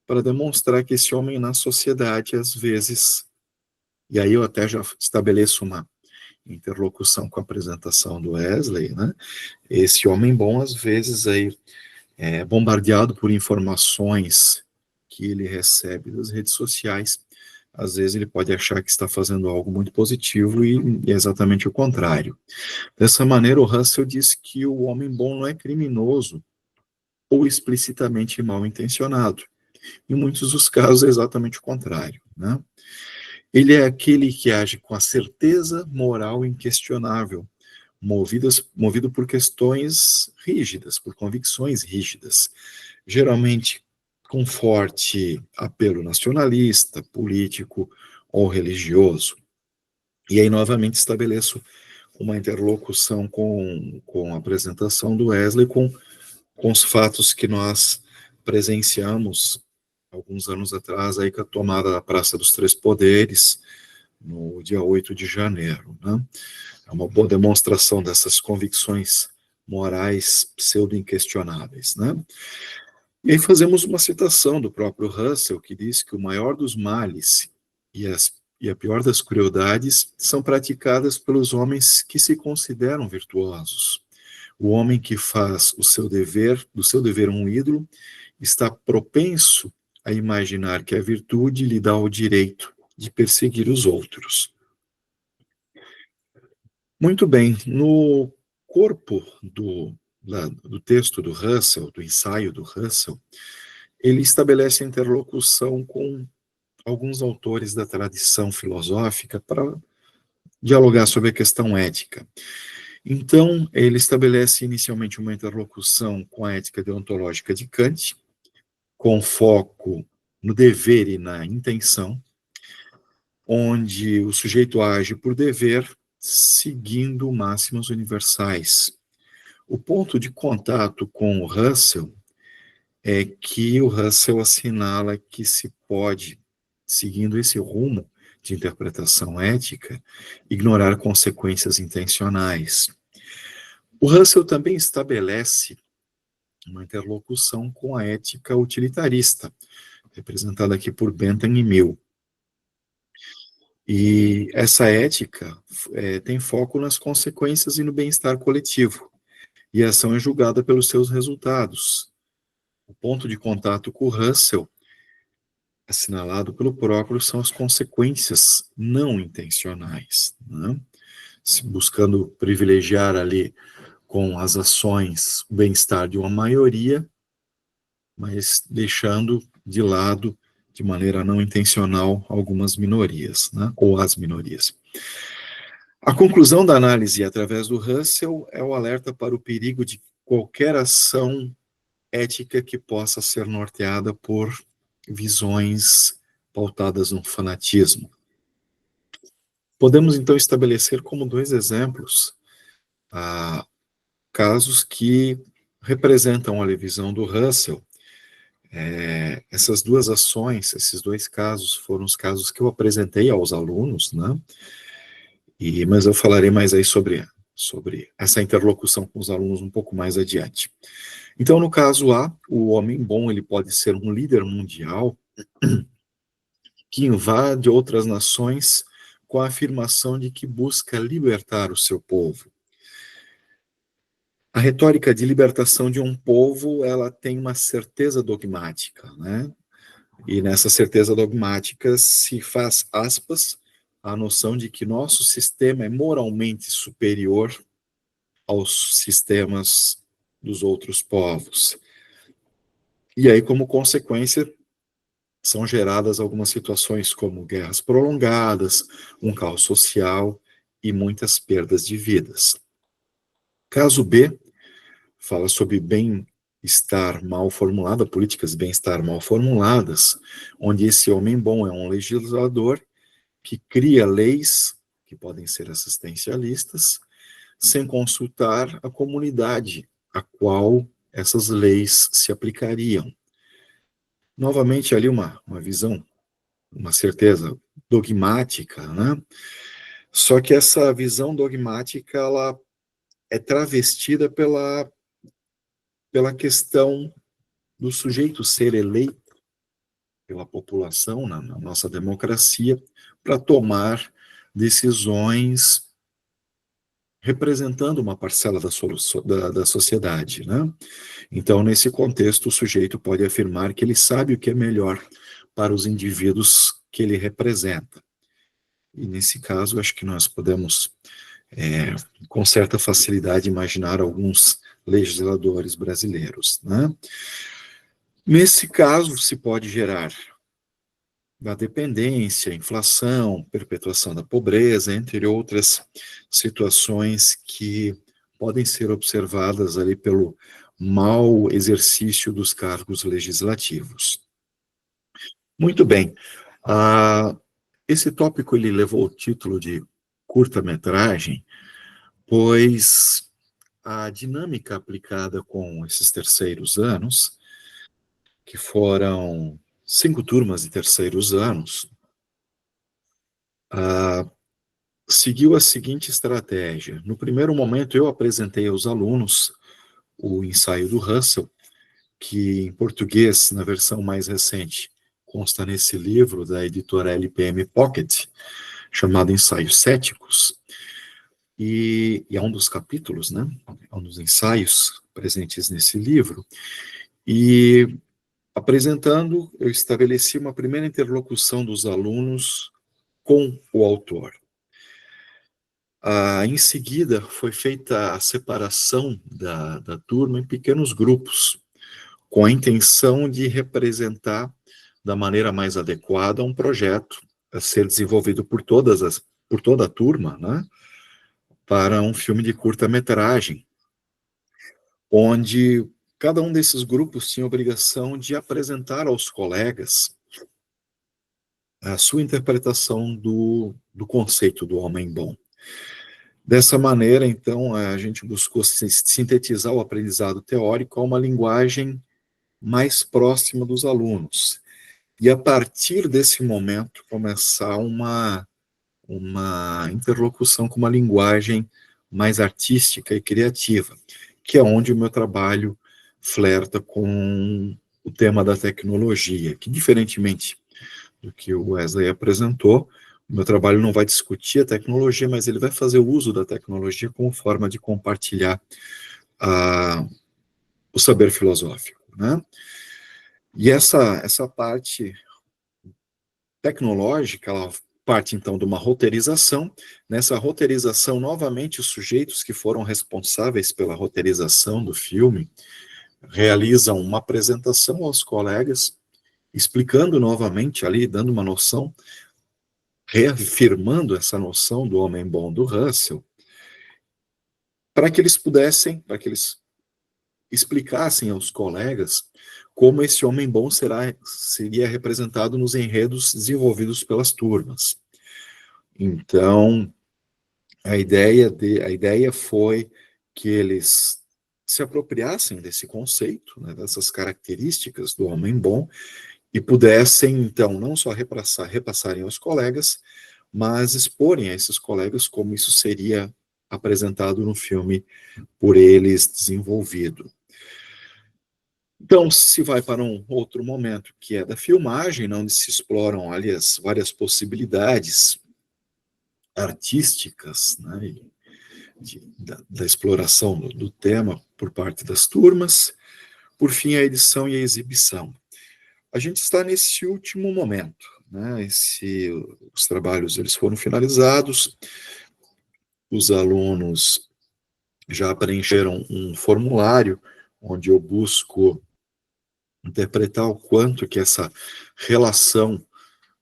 para demonstrar que esse homem na sociedade, às vezes, e aí eu até já estabeleço uma interlocução com a apresentação do Wesley, né? Esse homem bom, às vezes, aí, é bombardeado por informações que ele recebe das redes sociais, às vezes ele pode achar que está fazendo algo muito positivo e é exatamente o contrário. Dessa maneira, o Russell diz que o homem bom não é criminoso ou explicitamente mal intencionado. Em muitos dos casos é exatamente o contrário, né? Ele é aquele que age com a certeza moral inquestionável, movido por questões rígidas, por convicções rígidas, geralmente com forte apelo nacionalista, político ou religioso. E aí, novamente, estabeleço uma interlocução com a apresentação do Wesley, com os fatos que nós presenciamos alguns anos atrás, aí com a tomada da Praça dos Três Poderes, no dia 8 de janeiro, né? É uma boa demonstração dessas convicções morais pseudo-inquestionáveis, né? E aí fazemos uma citação do próprio Russell, que diz que o maior dos males e a pior das crueldades são praticadas pelos homens que se consideram virtuosos. O homem que faz do seu dever um ídolo, está propenso a imaginar que a virtude lhe dá o direito de perseguir os outros. Muito bem, no corpo do texto do Russell, do ensaio do Russell, ele estabelece a interlocução com alguns autores da tradição filosófica para dialogar sobre a questão ética. Então, ele estabelece inicialmente uma interlocução com a ética deontológica de Kant, com foco no dever e na intenção, onde o sujeito age por dever, seguindo máximas universais. O ponto de contato com o Russell é que o Russell assinala que se pode, seguindo esse rumo de interpretação ética, ignorar consequências intencionais. O Russell também estabelece uma interlocução com a ética utilitarista, representada aqui por Bentham e Mill. E essa ética tem foco nas consequências e no bem-estar coletivo, e a ação é julgada pelos seus resultados. O ponto de contato com o Russell, assinalado pelo próprio, são as consequências não intencionais, né? Buscando privilegiar ali com as ações o bem-estar de uma maioria, mas deixando de lado, de maneira não intencional, algumas minorias, né? Ou as minorias. A conclusão da análise através do Russell é o alerta para o perigo de qualquer ação ética que possa ser norteada por visões pautadas no fanatismo. Podemos, então, estabelecer como dois exemplos casos que representam a visão do Russell. Essas duas ações, esses dois casos, foram os casos que eu apresentei aos alunos, né? Mas eu falarei mais aí sobre essa interlocução com os alunos um pouco mais adiante. Então, no caso A, o homem bom ele pode ser um líder mundial que invade outras nações com a afirmação de que busca libertar o seu povo. A retórica de libertação de um povo, ela tem uma certeza dogmática, né? E nessa certeza dogmática se faz aspas a noção de que nosso sistema é moralmente superior aos sistemas dos outros povos. E aí, como consequência, são geradas algumas situações como guerras prolongadas, um caos social e muitas perdas de vidas. Caso B, fala sobre bem-estar mal formulado, políticas de bem-estar mal formuladas, onde esse homem bom é um legislador que cria leis que podem ser assistencialistas, sem consultar a comunidade a qual essas leis se aplicariam. Novamente, ali uma visão, uma certeza dogmática, né? Só que essa visão dogmática, ela é travestida pela questão do sujeito ser eleito pela população, na nossa democracia, para tomar decisões representando uma parcela da sociedade, né? Então, nesse contexto, o sujeito pode afirmar que ele sabe o que é melhor para os indivíduos que ele representa. E, nesse caso, acho que nós podemos, com certa facilidade, imaginar alguns legisladores brasileiros, né? Nesse caso, se pode gerar da dependência, inflação, perpetuação da pobreza, entre outras situações que podem ser observadas ali pelo mau exercício dos cargos legislativos. Muito bem. Esse tópico ele levou o título de curta-metragem, pois a dinâmica aplicada com esses terceiros anos, que foram 5 turmas de terceiros anos, seguiu a seguinte estratégia. No primeiro momento, eu apresentei aos alunos o ensaio do Russell, que em português, na versão mais recente, consta nesse livro da editora LPM Pocket, chamado Ensaios Céticos, e é um dos capítulos, né? É um dos ensaios presentes nesse livro, e apresentando, eu estabeleci uma primeira interlocução dos alunos com o autor. Em seguida, foi feita a separação da turma em pequenos grupos, com a intenção de representar da maneira mais adequada um projeto a ser desenvolvido por toda a turma, né, para um filme de curta-metragem, onde cada um desses grupos tinha a obrigação de apresentar aos colegas a sua interpretação do conceito do homem bom. Dessa maneira, então, a gente buscou sintetizar o aprendizado teórico a uma linguagem mais próxima dos alunos. E, a partir desse momento, começar uma interlocução com uma linguagem mais artística e criativa, que é onde o meu trabalho flerta com o tema da tecnologia, que, diferentemente do que o Wesley apresentou, o meu trabalho não vai discutir a tecnologia, mas ele vai fazer o uso da tecnologia como forma de compartilhar o saber filosófico, né? E essa parte tecnológica, ela parte, então, de uma roteirização. Nessa roteirização, novamente, os sujeitos que foram responsáveis pela roteirização do filme realizam uma apresentação aos colegas, explicando novamente ali, dando uma noção, reafirmando essa noção do homem bom do Russell, para que eles explicassem aos colegas como esse homem bom seria representado nos enredos desenvolvidos pelas turmas. Então, a ideia foi que eles se apropriassem desse conceito, né, dessas características do homem bom, e pudessem, então, não só repassarem aos colegas, mas exporem a esses colegas como isso seria apresentado no filme por eles desenvolvido. Então, se vai para um outro momento, que é da filmagem, onde se exploram ali as várias possibilidades artísticas, né, da exploração do tema por parte das turmas, por fim, a edição e a exibição. A gente está nesse último momento, né? Os trabalhos eles foram finalizados, os alunos já preencheram um formulário onde eu busco interpretar o quanto que essa relação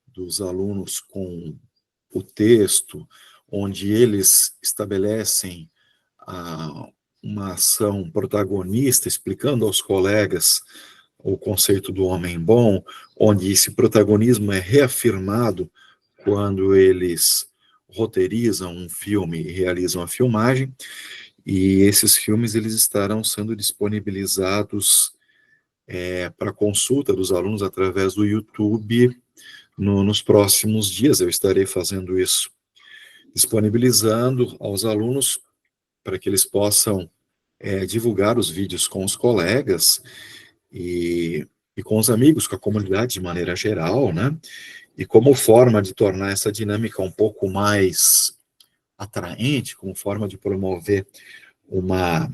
dos alunos com o texto, onde eles estabelecem uma ação protagonista, explicando aos colegas o conceito do homem bom, onde esse protagonismo é reafirmado quando eles roteirizam um filme e realizam a filmagem, e esses filmes eles estarão sendo disponibilizados para consulta dos alunos através do YouTube nos próximos dias. Eu estarei fazendo isso, disponibilizando aos alunos para que eles possam divulgar os vídeos com os colegas e com os amigos, com a comunidade de maneira geral, né? E como forma de tornar essa dinâmica um pouco mais atraente, como forma de promover uma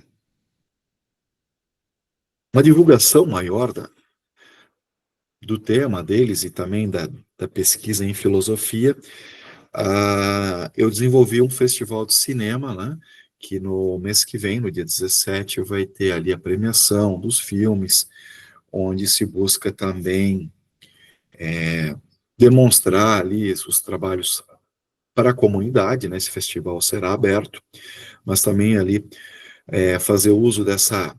divulgação maior do tema deles e também da pesquisa em filosofia, eu desenvolvi um festival de cinema, né, que no mês que vem, no dia 17, vai ter ali a premiação dos filmes, onde se busca também demonstrar ali os trabalhos para a comunidade, né, esse festival será aberto, mas também ali fazer uso dessa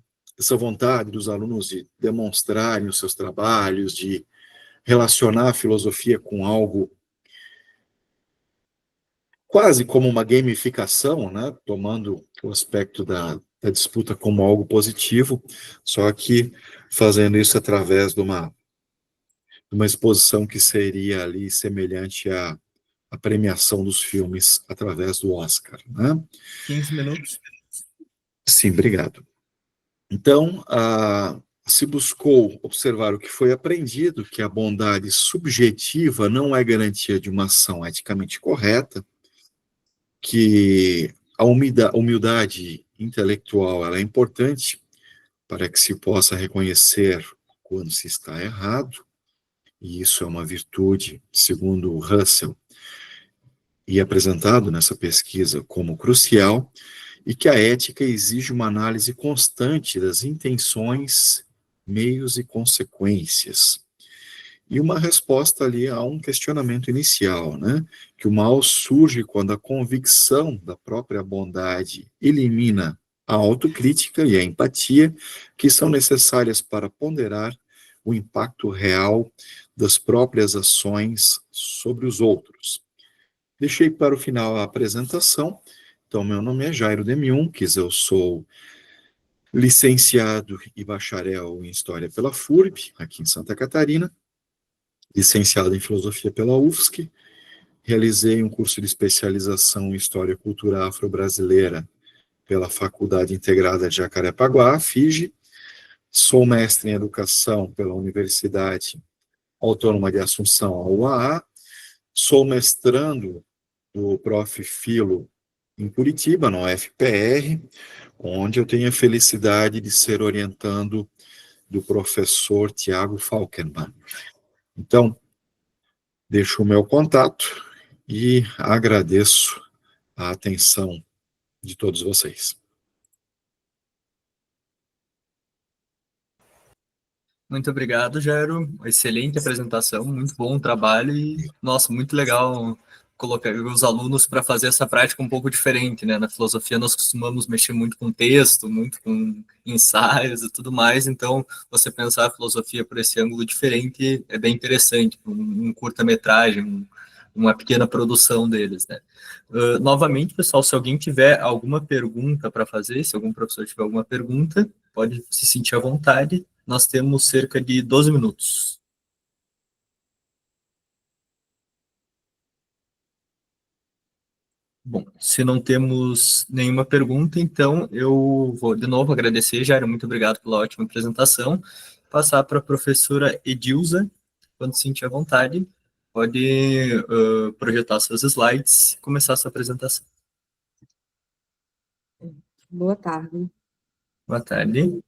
vontade dos alunos de demonstrarem os seus trabalhos, de relacionar a filosofia com algo quase como uma gamificação, né, tomando o aspecto da disputa como algo positivo, só que fazendo isso através de uma exposição que seria ali semelhante à premiação dos filmes através do Oscar, né? 15 minutos. Sim, obrigado. Então, se buscou observar o que foi aprendido, que a bondade subjetiva não é garantia de uma ação eticamente correta, que a humildade intelectual ela é importante para que se possa reconhecer quando se está errado, e isso é uma virtude, segundo Russell, e apresentado nessa pesquisa como crucial, e que a ética exige uma análise constante das intenções, meios e consequências. E uma resposta ali a um questionamento inicial, né? Que o mal surge quando a convicção da própria bondade elimina a autocrítica e a empatia, que são necessárias para ponderar o impacto real das próprias ações sobre os outros. Deixei para o final a apresentação. Então, meu nome é Jairo Demiunques, eu sou licenciado e bacharel em História pela FURB, aqui em Santa Catarina, licenciado em Filosofia pela UFSC, realizei um curso de especialização em História e Cultura Afro-Brasileira pela Faculdade Integrada de Jacarepaguá, FIJE, sou mestre em Educação pela Universidade Autônoma de Assunção, a UAA, sou mestrando do Prof. Filo em Curitiba, na UFPR, onde eu tenho a felicidade de ser orientando do professor Tiago Falkenmann. Então, deixo o meu contato e agradeço a atenção de todos vocês. Muito obrigado, Jairo. Excelente apresentação, muito bom o trabalho e, nossa, muito legal colocar os alunos para fazer essa prática um pouco diferente, né? Na filosofia nós costumamos mexer muito com texto, muito com ensaios e tudo mais, então você pensar a filosofia por esse ângulo diferente é bem interessante, um curta-metragem, uma pequena produção deles, né? Novamente, pessoal, se alguém tiver alguma pergunta para fazer, se algum professor tiver alguma pergunta, pode se sentir à vontade. Nós temos cerca de 12 minutos. Bom, se não temos nenhuma pergunta, então eu vou de novo agradecer, Jairo, muito obrigado pela ótima apresentação. Passar para a professora Edilza, quando se sentir à vontade, pode projetar seus slides e começar a sua apresentação. Boa tarde. Boa tarde.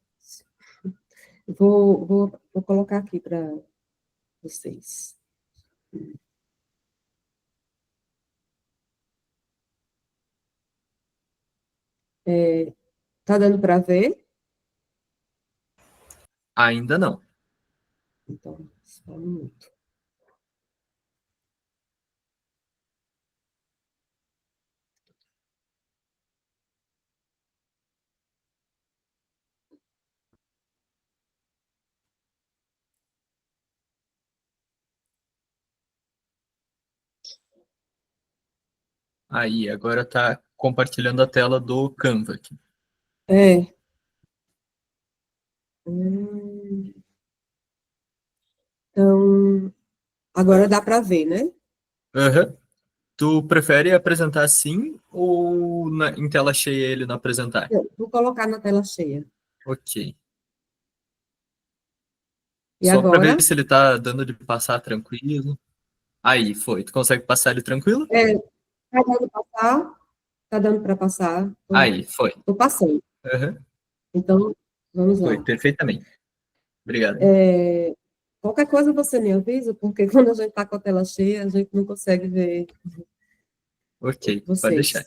Vou colocar aqui para vocês. Tá dando para ver? Ainda não. Então, só um minuto. Aí, agora está compartilhando a tela do Canva aqui. É. Então, agora dá para ver, né? Uhum. Tu prefere apresentar assim ou em tela cheia ele não apresentar? Vou colocar na tela cheia. Ok. E Só para agora? ver se ele está dando de passar tranquilo. Aí, foi. Tu consegue passar ele tranquilo? Tá dando para passar? Tá dando para passar? Aí, foi. Tô passando. Uhum. Então, vamos lá. Foi, perfeitamente. Obrigado. Qualquer coisa você me avisa, porque quando a gente está com a tela cheia, a gente não consegue ver Ok, vocês. pode deixar.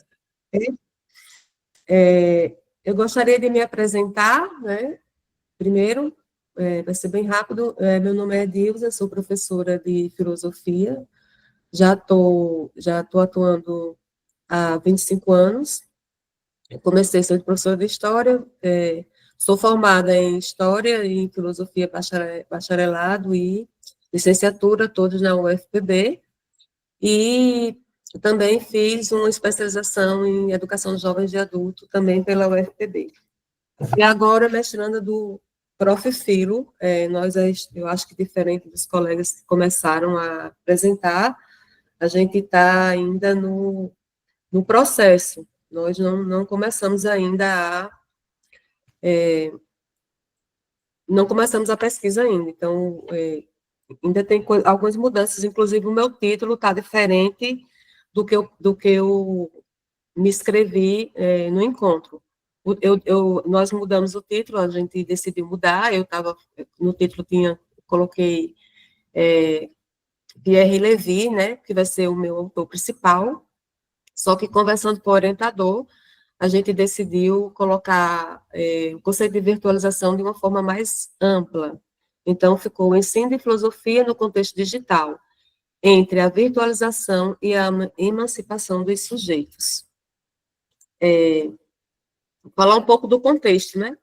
Eu gostaria de me apresentar, né? Primeiro, vai ser bem rápido. Meu nome é Edilza, sou professora de filosofia. Já tô atuando há 25 anos. Eu comecei sendo professora de história. Sou formada em história e em filosofia bacharelado e licenciatura, todos na UFPB. E também fiz uma especialização em educação de jovens e adultos, também pela UFPB. E agora, mestranda do Prof. Filo, eu acho que diferente dos colegas que começaram a apresentar, a gente está ainda no processo, nós não começamos ainda não começamos a pesquisa ainda, então, ainda tem algumas mudanças, inclusive o meu título está diferente do que eu me inscrevi no encontro. Nós mudamos o título, a gente decidiu mudar, no título coloquei Pierre Levy, né, que vai ser o meu autor principal, só que conversando com o orientador, a gente decidiu colocar o conceito de virtualização de uma forma mais ampla. Então, ficou o ensino de filosofia no contexto digital, entre a virtualização e a emancipação dos sujeitos. Falar um pouco do contexto, né?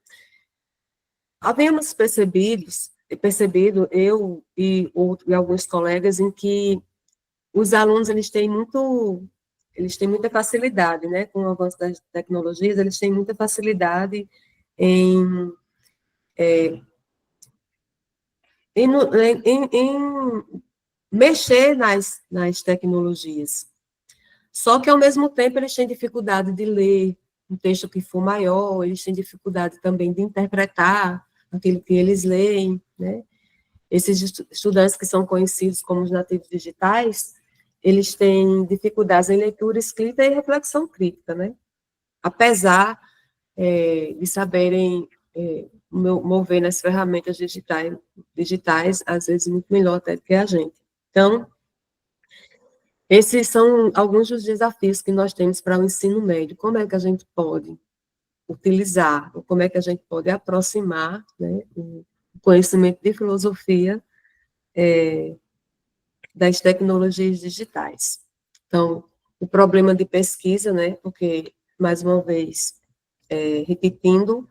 Havíamos percebido, eu e alguns colegas, em que os alunos, eles têm muita facilidade, né, com o avanço das tecnologias, eles têm muita facilidade em mexer nas tecnologias. Só que, ao mesmo tempo, eles têm dificuldade de ler um texto que for maior, eles têm dificuldade também de interpretar aquilo que eles leem, né? Esses estudantes que são conhecidos como os nativos digitais, eles têm dificuldades em leitura, escrita e reflexão crítica, né? Apesar de saberem mover nas ferramentas digitais, às vezes muito melhor até do que a gente. Então, esses são alguns dos desafios que nós temos para o ensino médio. Como é que a gente pode utilizar, ou como é que a gente pode aproximar, né, o conhecimento de filosofia das tecnologias digitais. Então, o problema de pesquisa, né, porque, mais uma vez, repetindo,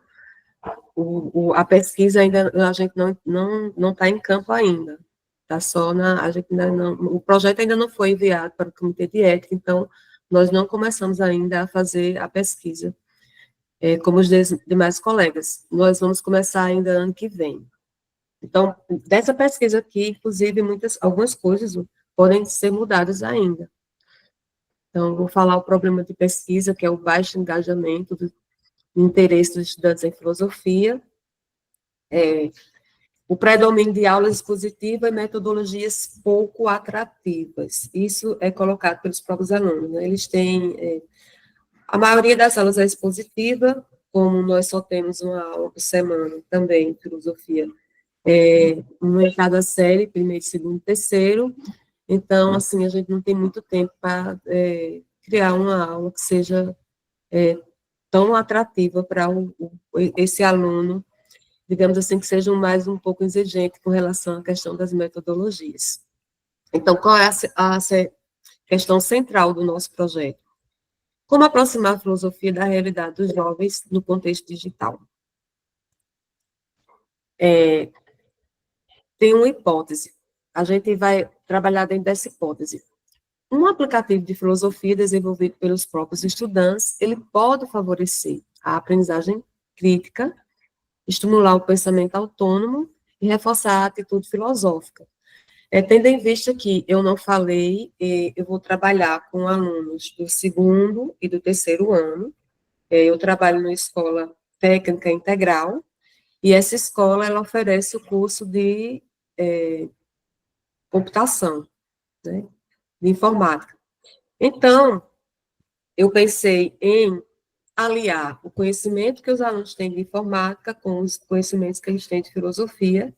a pesquisa ainda, a gente não está em campo ainda. Está só a gente ainda não, o projeto ainda não foi enviado para o comitê de ética, então nós não começamos ainda a fazer a pesquisa, como os demais colegas. Nós vamos começar ainda ano que vem. Então, dessa pesquisa aqui, inclusive, algumas coisas podem ser mudadas ainda. Então, vou falar o problema de pesquisa, que é o baixo engajamento do interesse dos estudantes em filosofia, o predomínio de aulas expositivas e metodologias pouco atrativas. Isso é colocado pelos próprios alunos, né? Eles têm, a maioria das aulas é expositiva, como nós só temos uma aula por semana também em filosofia, uma em cada série, primeiro, segundo, terceiro. Então, assim, a gente não tem muito tempo para criar uma aula que seja tão atrativa para esse aluno, digamos assim, que seja mais um pouco exigente com relação à questão das metodologias. Então, qual é a questão central do nosso projeto? Como aproximar a filosofia da realidade dos jovens no contexto digital? Tem uma hipótese, a gente vai trabalhar dentro dessa hipótese. Um aplicativo de filosofia desenvolvido pelos próprios estudantes, ele pode favorecer a aprendizagem crítica, estimular o pensamento autônomo e reforçar a atitude filosófica. Tendo em vista que eu não falei, eu vou trabalhar com alunos do segundo e do terceiro ano, eu trabalho numa escola técnica integral, e essa escola, ela oferece o curso de computação, né, de informática. Então, eu pensei em aliar o conhecimento que os alunos têm de informática com os conhecimentos que eles têm de filosofia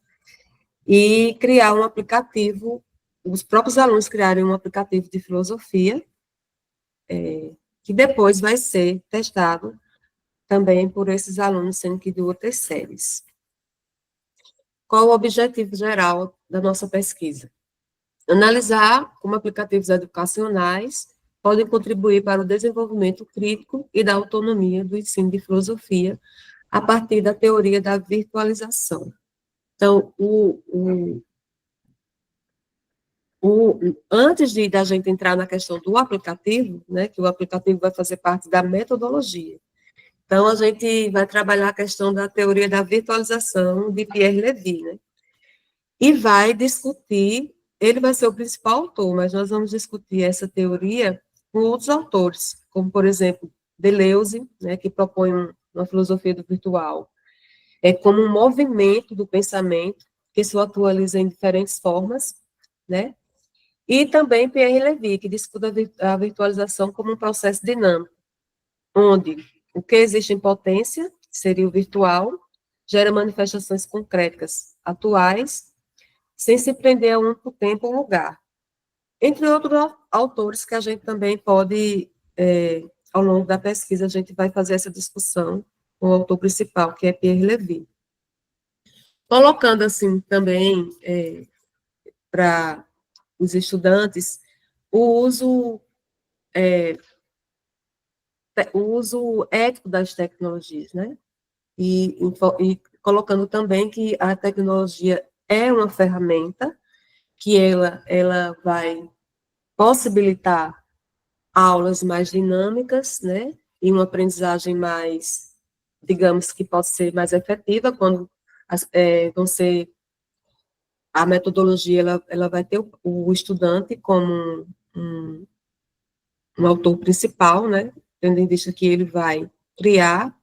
e criar um aplicativo, os próprios alunos criarem um aplicativo de filosofia, que depois vai ser testado também por esses alunos, sendo que de outras séries. Qual o objetivo geral da nossa pesquisa? Analisar como aplicativos educacionais podem contribuir para o desenvolvimento crítico e da autonomia do ensino de filosofia a partir da teoria da virtualização. Então, antes da gente entrar na questão do aplicativo, né, que o aplicativo vai fazer parte da metodologia, então a gente vai trabalhar a questão da teoria da virtualização de Pierre Levy, né, e vai discutir, ele vai ser o principal autor, mas nós vamos discutir essa teoria com outros autores, como, por exemplo, Deleuze, né, que propõe uma filosofia do virtual, como um movimento do pensamento que se atualiza em diferentes formas, né, e também Pierre Levy, que discute a virtualização como um processo dinâmico, onde o que existe em potência, que seria o virtual, gera manifestações concretas, atuais, sem se prender a um tempo ou lugar. Entre outros autores que a gente também pode, ao longo da pesquisa, a gente vai fazer essa discussão com o autor principal, que é Pierre Levy. Colocando, assim, também, para os estudantes, o uso ético das tecnologias, né? E colocando também que a tecnologia é uma ferramenta que ela vai possibilitar aulas mais dinâmicas, né? E uma aprendizagem mais, digamos, que pode ser mais efetiva quando vão ser a metodologia, ela vai ter o estudante como um autor principal, né, tendo em vista que ele vai criar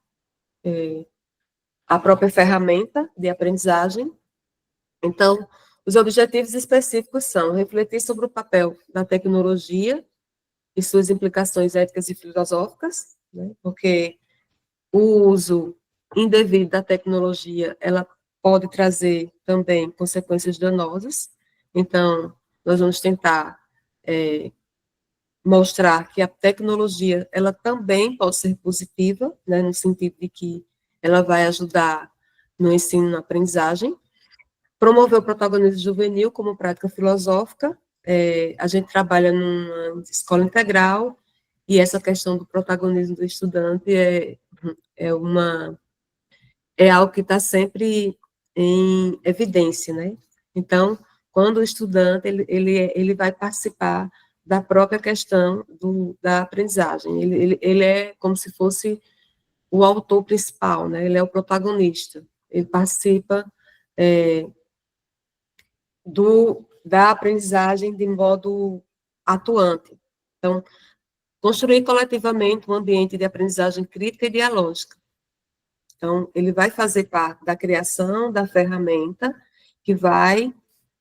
a própria ferramenta de aprendizagem. Então, os objetivos específicos são refletir sobre o papel da tecnologia e suas implicações éticas e filosóficas, né, porque o uso indevido da tecnologia, ela pode trazer também consequências danosas. Então, nós vamos tentar mostrar que a tecnologia, ela também pode ser positiva, né, no sentido de que ela vai ajudar no ensino e na aprendizagem. Promover o protagonismo juvenil como prática filosófica. A gente trabalha numa escola integral, e essa questão do protagonismo do estudante é algo que está sempre em evidência, né? Então, quando o estudante ele vai participar da própria questão da aprendizagem. Ele é como se fosse o autor principal, né? Ele é o protagonista. Ele participa da aprendizagem de modo atuante. Então, construir coletivamente um ambiente de aprendizagem crítica e dialógica. Então, ele vai fazer parte da criação da ferramenta que vai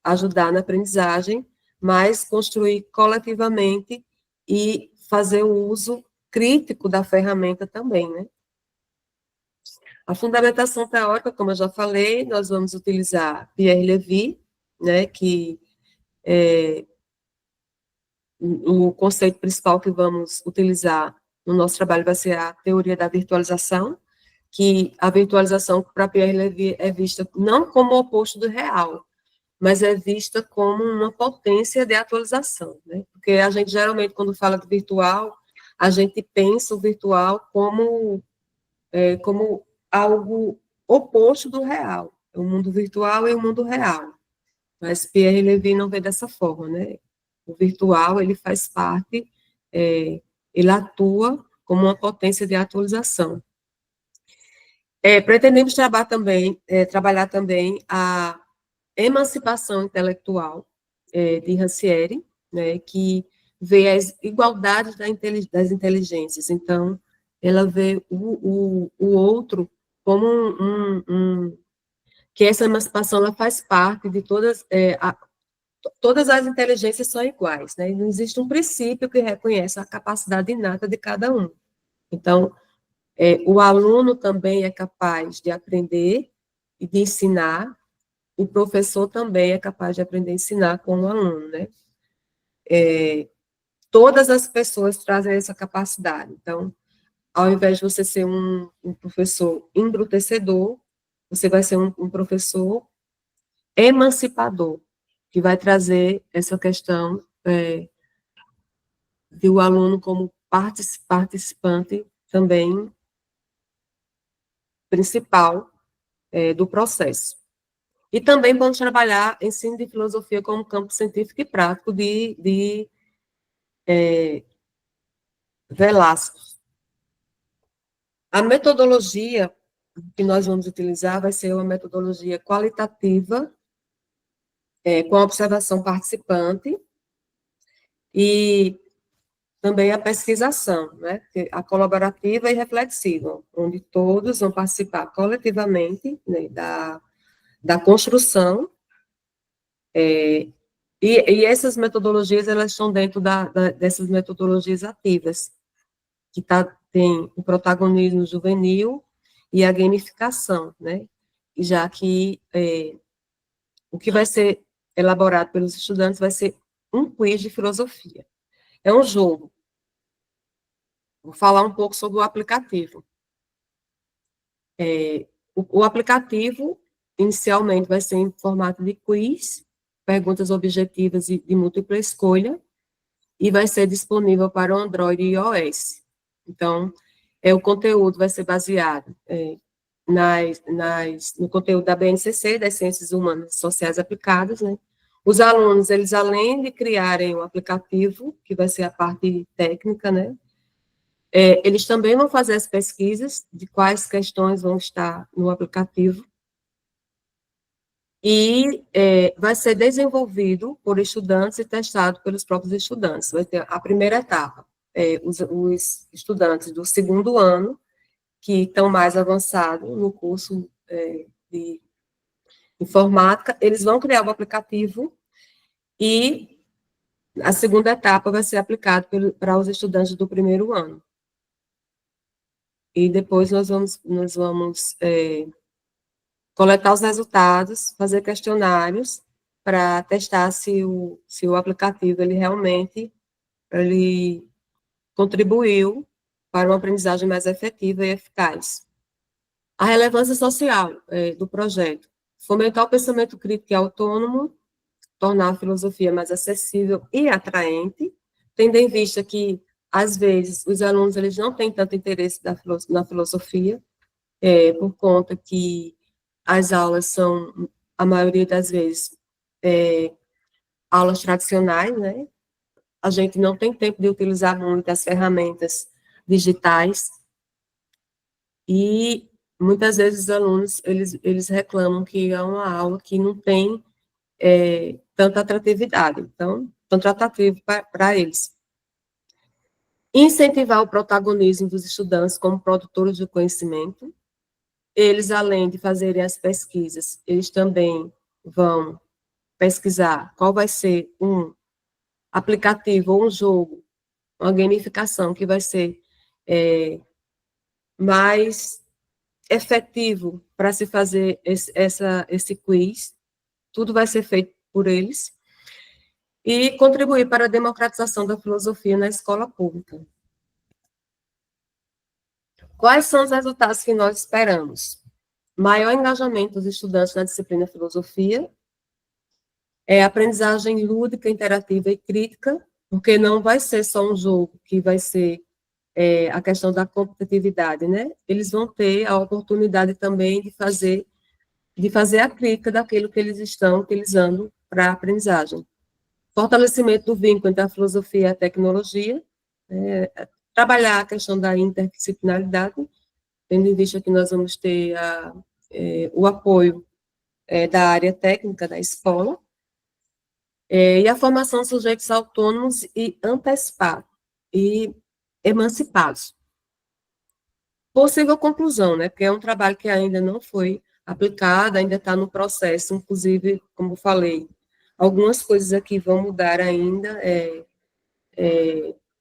ajudar na aprendizagem, mas construir coletivamente e fazer o uso crítico da ferramenta também, né? A fundamentação teórica, como eu já falei, nós vamos utilizar Pierre Levy, né, que o conceito principal que vamos utilizar no nosso trabalho vai ser a teoria da virtualização, que a virtualização para Pierre Levy é vista não como o oposto do real, mas é vista como uma potência de atualização, né? Porque a gente geralmente, quando fala de virtual, a gente pensa o virtual como algo oposto do real, o mundo virtual e o mundo real. Mas Pierre Levy não vê dessa forma, né? O virtual, ele faz parte, ele atua como uma potência de atualização. Pretendemos trabalhar também a emancipação intelectual de Rancière, né, que vê as igualdades das inteligências. Então, ela vê o outro como que essa emancipação ela faz parte de todas as inteligências são iguais, né? Não existe um princípio que reconheça a capacidade inata de cada um. Então, o aluno também é capaz de aprender e de ensinar, o professor também é capaz de aprender e ensinar com o aluno, né? Todas as pessoas trazem essa capacidade. Então, ao invés de você ser um professor embrutecedor, você vai ser um professor emancipador, que vai trazer essa questão de o aluno como participante também principal do processo. E também vamos trabalhar ensino de filosofia como campo científico e prático de Velázquez. A metodologia que nós vamos utilizar vai ser uma metodologia qualitativa, com a observação participante, e também a pesquisação, né, a colaborativa e reflexiva, onde todos vão participar coletivamente, né, da construção, e essas metodologias, elas estão dentro dessas metodologias ativas, que tem o protagonismo juvenil e a gamificação, né, já que o que vai ser elaborado pelos estudantes vai ser um quiz de filosofia. É um jogo. Vou falar um pouco sobre o aplicativo. O aplicativo, inicialmente, vai ser em formato de quiz, perguntas objetivas e de múltipla escolha, e vai ser disponível para o Android e iOS. Então, o conteúdo vai ser baseado no conteúdo da BNCC, das Ciências Humanas e Sociais Aplicadas, né? Os alunos, eles, além de criarem o aplicativo, que vai ser a parte técnica, né? Eles também vão fazer as pesquisas de quais questões vão estar no aplicativo, e vai ser desenvolvido por estudantes e testado pelos próprios estudantes. Vai ter a primeira etapa, os estudantes do segundo ano, que estão mais avançados no curso de informática, eles vão criar o aplicativo, e a segunda etapa vai ser aplicada para os estudantes do primeiro ano. E depois nós vamos coletar os resultados, fazer questionários para testar se o aplicativo ele realmente contribuiu para uma aprendizagem mais efetiva e eficaz. A relevância social do projeto: fomentar o pensamento crítico e autônomo, tornar a filosofia mais acessível e atraente, tendo em vista que, às vezes, os alunos eles não têm tanto interesse na filosofia, por conta que as aulas são, a maioria das vezes, aulas tradicionais, né? A gente não tem tempo de utilizar muitas ferramentas digitais e muitas vezes os alunos, eles reclamam que é uma aula que não tem tanta atratividade, então, tanto atrativo para eles. Incentivar o protagonismo dos estudantes como produtores de conhecimento. Eles, além de fazerem as pesquisas, eles também vão pesquisar qual vai ser um aplicativo ou um jogo, uma gamificação que vai ser mais efetivo para se fazer esse quiz. Tudo vai ser feito por eles. E contribuir para a democratização da filosofia na escola pública. Quais são os resultados que nós esperamos? Maior engajamento dos estudantes na disciplina filosofia, aprendizagem lúdica, interativa e crítica, porque não vai ser só um jogo que vai ser a questão da competitividade, né? Eles vão ter a oportunidade também de fazer a crítica daquilo que eles estão utilizando para a aprendizagem. Fortalecimento do vínculo entre a filosofia e a tecnologia, trabalhar a questão da interdisciplinaridade, tendo em vista que nós vamos ter o apoio da área técnica da escola, e a formação de sujeitos autônomos e antecipados, e emancipados. Possível conclusão, né, porque é um trabalho que ainda não foi aplicado, ainda está no processo, inclusive, como falei, algumas coisas aqui vão mudar ainda,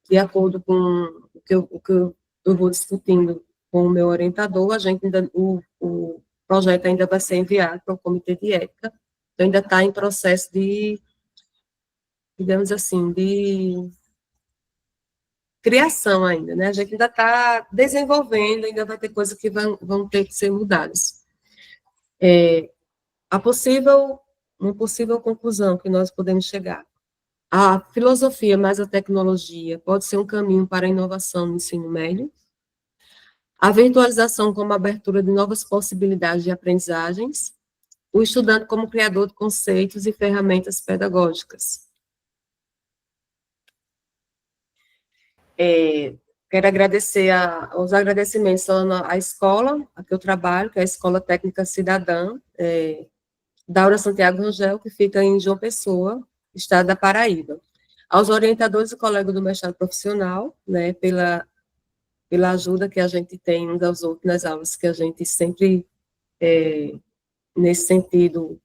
de acordo com o que eu vou discutindo com o meu orientador, o projeto ainda vai ser enviado para o comitê de ética, então ainda está em processo de, digamos assim, de criação ainda, né? A gente ainda está desenvolvendo, ainda vai ter coisas que vão ter que ser mudadas. Uma possível conclusão que nós podemos chegar. A filosofia mais a tecnologia pode ser um caminho para a inovação no ensino médio. A virtualização como abertura de novas possibilidades de aprendizagens. O estudante como criador de conceitos e ferramentas pedagógicas. Quero agradecer os agradecimentos à escola a que eu trabalho, que é a Escola Técnica Cidadã, Daura Santiago Rangel, que fica em João Pessoa, estado da Paraíba. Aos orientadores e colegas do mestrado profissional, né, pela ajuda que a gente tem uns aos outros nas aulas, que a gente sempre, nesse sentido,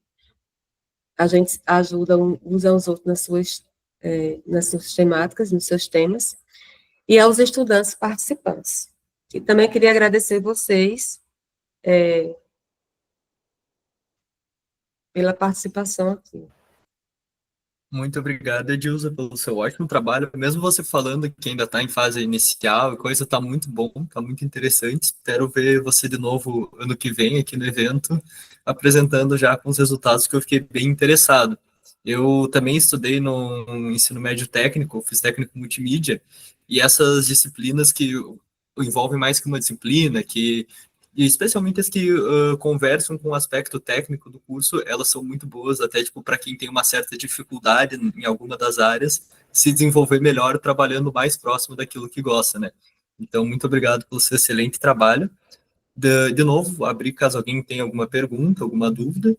a gente ajuda uns aos outros nas suas temáticas, nos seus temas, e aos estudantes participantes. E também queria agradecer vocês pela participação aqui. Muito obrigado, Edilza, pelo seu ótimo trabalho. Mesmo você falando que ainda está em fase inicial, a coisa está muito bom, está muito interessante. Espero ver você de novo ano que vem aqui no evento, apresentando já com os resultados que eu fiquei bem interessado. Eu também estudei no ensino médio técnico, fiz técnico multimídia, e essas disciplinas que envolvem mais que uma disciplina, e especialmente as que conversam com o aspecto técnico do curso, elas são muito boas, até tipo para quem tem uma certa dificuldade em alguma das áreas, se desenvolver melhor trabalhando mais próximo daquilo que gosta, né? Então, muito obrigado pelo seu excelente trabalho. De novo, abrir caso alguém tenha alguma pergunta, alguma dúvida.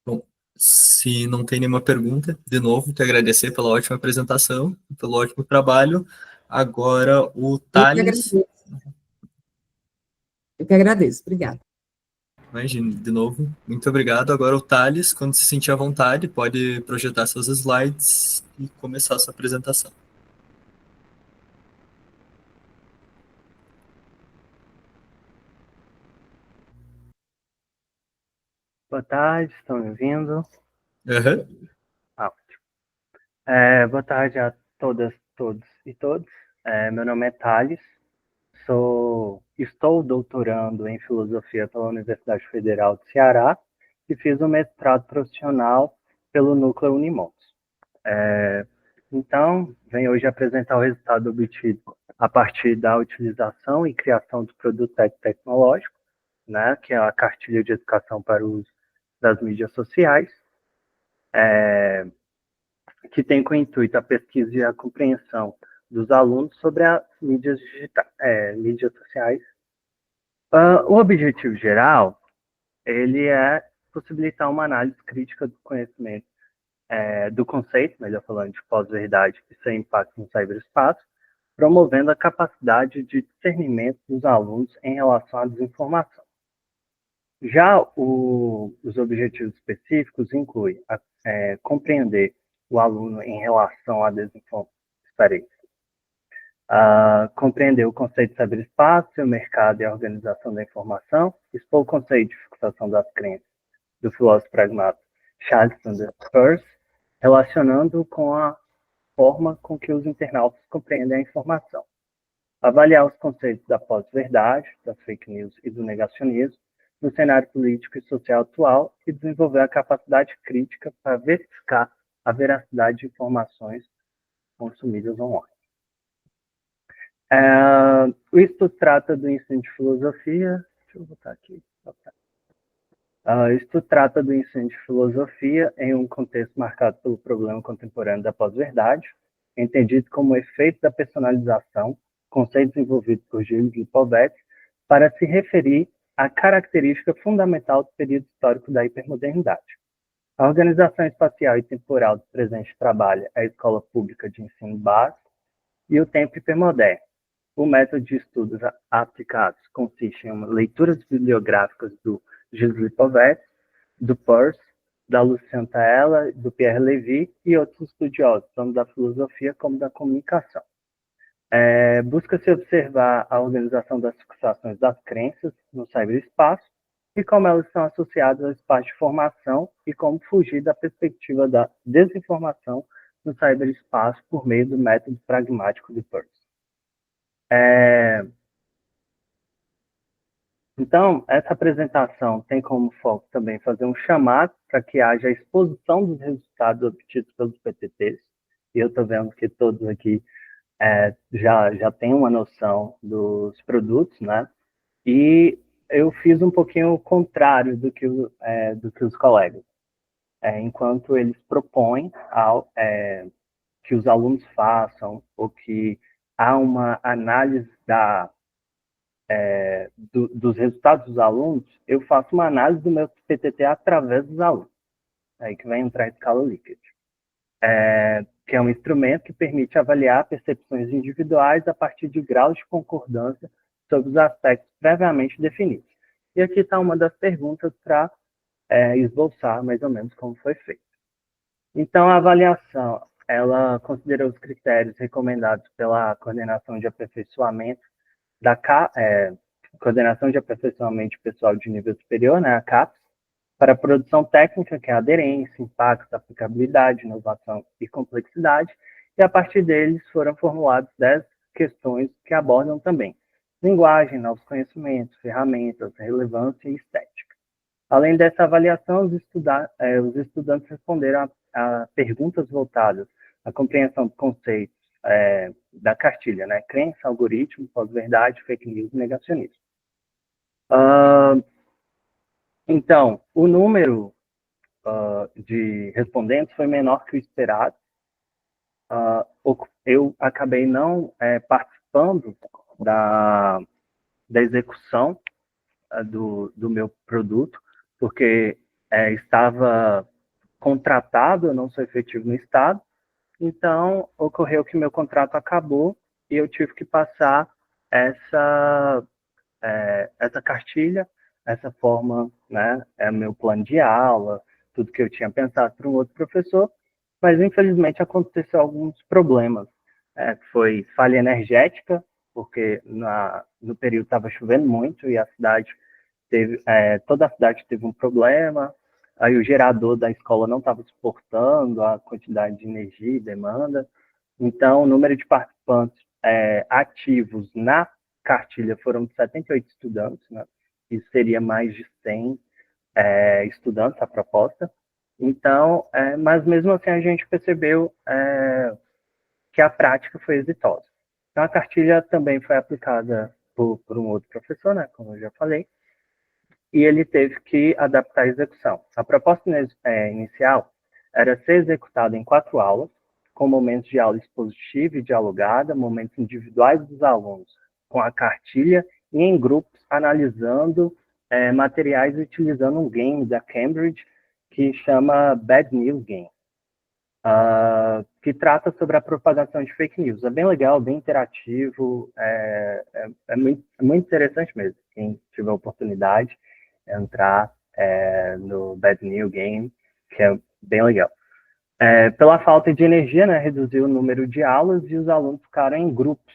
Bom, se não tem nenhuma pergunta, de novo, te agradecer pela ótima apresentação, pelo ótimo trabalho. Agora, o Thales. Eu que agradeço. Obrigada. Imagina, de novo, muito obrigado. Agora o Thales, quando se sentir à vontade, pode projetar seus slides e começar a sua apresentação. Boa tarde, estão me ouvindo? Uhum. Ótimo. Boa tarde a todas, todos e todos. Meu nome é Thales, estou doutorando em Filosofia pela Universidade Federal do Ceará e fiz um mestrado profissional pelo Núcleo Unimontes. Então, venho hoje apresentar o resultado obtido a partir da utilização e criação do produto tecnológico né, que é a cartilha de educação para o uso das mídias sociais, que tem como intuito a pesquisa e a compreensão dos alunos sobre as mídias digitais, mídias sociais. O objetivo geral, ele é possibilitar uma análise crítica do conhecimento, do conceito, melhor falando, de pós-verdade e seu impacto no ciberespaço, promovendo a capacidade de discernimento dos alunos em relação à desinformação. Já os objetivos específicos incluem compreender o aluno em relação à desinformação. Compreender o conceito de ciberespaço, o mercado e a organização da informação, expor o conceito de fixação das crenças do filósofo pragmático Charles Sanders Peirce, relacionando com a forma com que os internautas compreendem a informação. Avaliar os conceitos da pós-verdade, das fake news e do negacionismo no cenário político e social atual e desenvolver a capacidade crítica para verificar a veracidade de informações consumidas online. O estudo trata do ensino de filosofia. Deixa eu botar aqui. Isto trata do ensino de filosofia em um contexto marcado pelo problema contemporâneo da pós-verdade, entendido como efeito da personalização, conceito desenvolvido por Gilles Lipovetsky, para se referir à característica fundamental do período histórico da hipermodernidade. A organização espacial e temporal do presente trabalho é a escola pública de ensino básico e o tempo hipermoderno. O método de estudos aplicados consiste em leituras bibliográficas do Gilles Lipovetsky, do Peirce, da Luciane Taella, do Pierre Levy e outros estudiosos, tanto da filosofia como da comunicação. Busca-se observar a organização das fixações das crenças no ciberespaço e como elas estão associadas ao espaço de formação e como fugir da perspectiva da desinformação no ciberespaço por meio do método pragmático de Peirce. Então, essa apresentação tem como foco também fazer um chamado para que haja a exposição dos resultados obtidos pelos PTTs, e eu estou vendo que todos aqui já têm uma noção dos produtos, né? E eu fiz um pouquinho o contrário do que os colegas. Enquanto eles propõem que os alunos façam, ou que há uma análise dos resultados dos alunos, eu faço uma análise do meu PTT através dos alunos, aí que vai entrar a escala Likert, que é um instrumento que permite avaliar percepções individuais a partir de graus de concordância sobre os aspectos previamente definidos. E aqui está uma das perguntas para esboçar mais ou menos como foi feito. Então, a avaliação, ela considerou os critérios recomendados pela Coordenação de Aperfeiçoamento Coordenação de Aperfeiçoamento Pessoal de Nível Superior, né, a CAPES, para a produção técnica, que é a aderência, impacto, aplicabilidade, inovação e complexidade, e a partir deles foram formuladas 10 questões que abordam também linguagem, novos conhecimentos, ferramentas, relevância e estética. Além dessa avaliação, os estudantes responderam a perguntas voltadas à compreensão de conceitos da cartilha, né? Crença, algoritmo, pós-verdade, fake news e negacionismo. Então, o número de respondentes foi menor que o esperado. Eu acabei não participando da execução do meu produto, porque estava contratado, eu não sou efetivo no Estado, então ocorreu que meu contrato acabou e eu tive que passar essa cartilha, essa forma, né, meu plano de aula, tudo que eu tinha pensado para um outro professor, mas infelizmente aconteceu alguns problemas. Foi falha energética, porque no período estava chovendo muito e a cidade toda a cidade teve um problema, aí o gerador da escola não estava suportando a quantidade de energia e demanda, então o número de participantes ativos na cartilha foram de 78 estudantes, né? Isso seria mais de 100 estudantes a proposta. Então, mas mesmo assim a gente percebeu que a prática foi exitosa. Então a cartilha também foi aplicada por um outro professor, né, como eu já falei, e ele teve que adaptar a execução. A proposta inicial era ser executada em 4 aulas, com momentos de aula expositiva e dialogada, momentos individuais dos alunos, com a cartilha, e em grupos, analisando materiais utilizando um game da Cambridge, que chama Bad News Game, que trata sobre a propagação de fake news. É bem legal, bem interativo, é muito interessante mesmo. Quem tiver oportunidade, entrar no Bad News Game, que é bem legal. Pela falta de energia, né, reduziu o número de aulas e os alunos ficaram em grupos,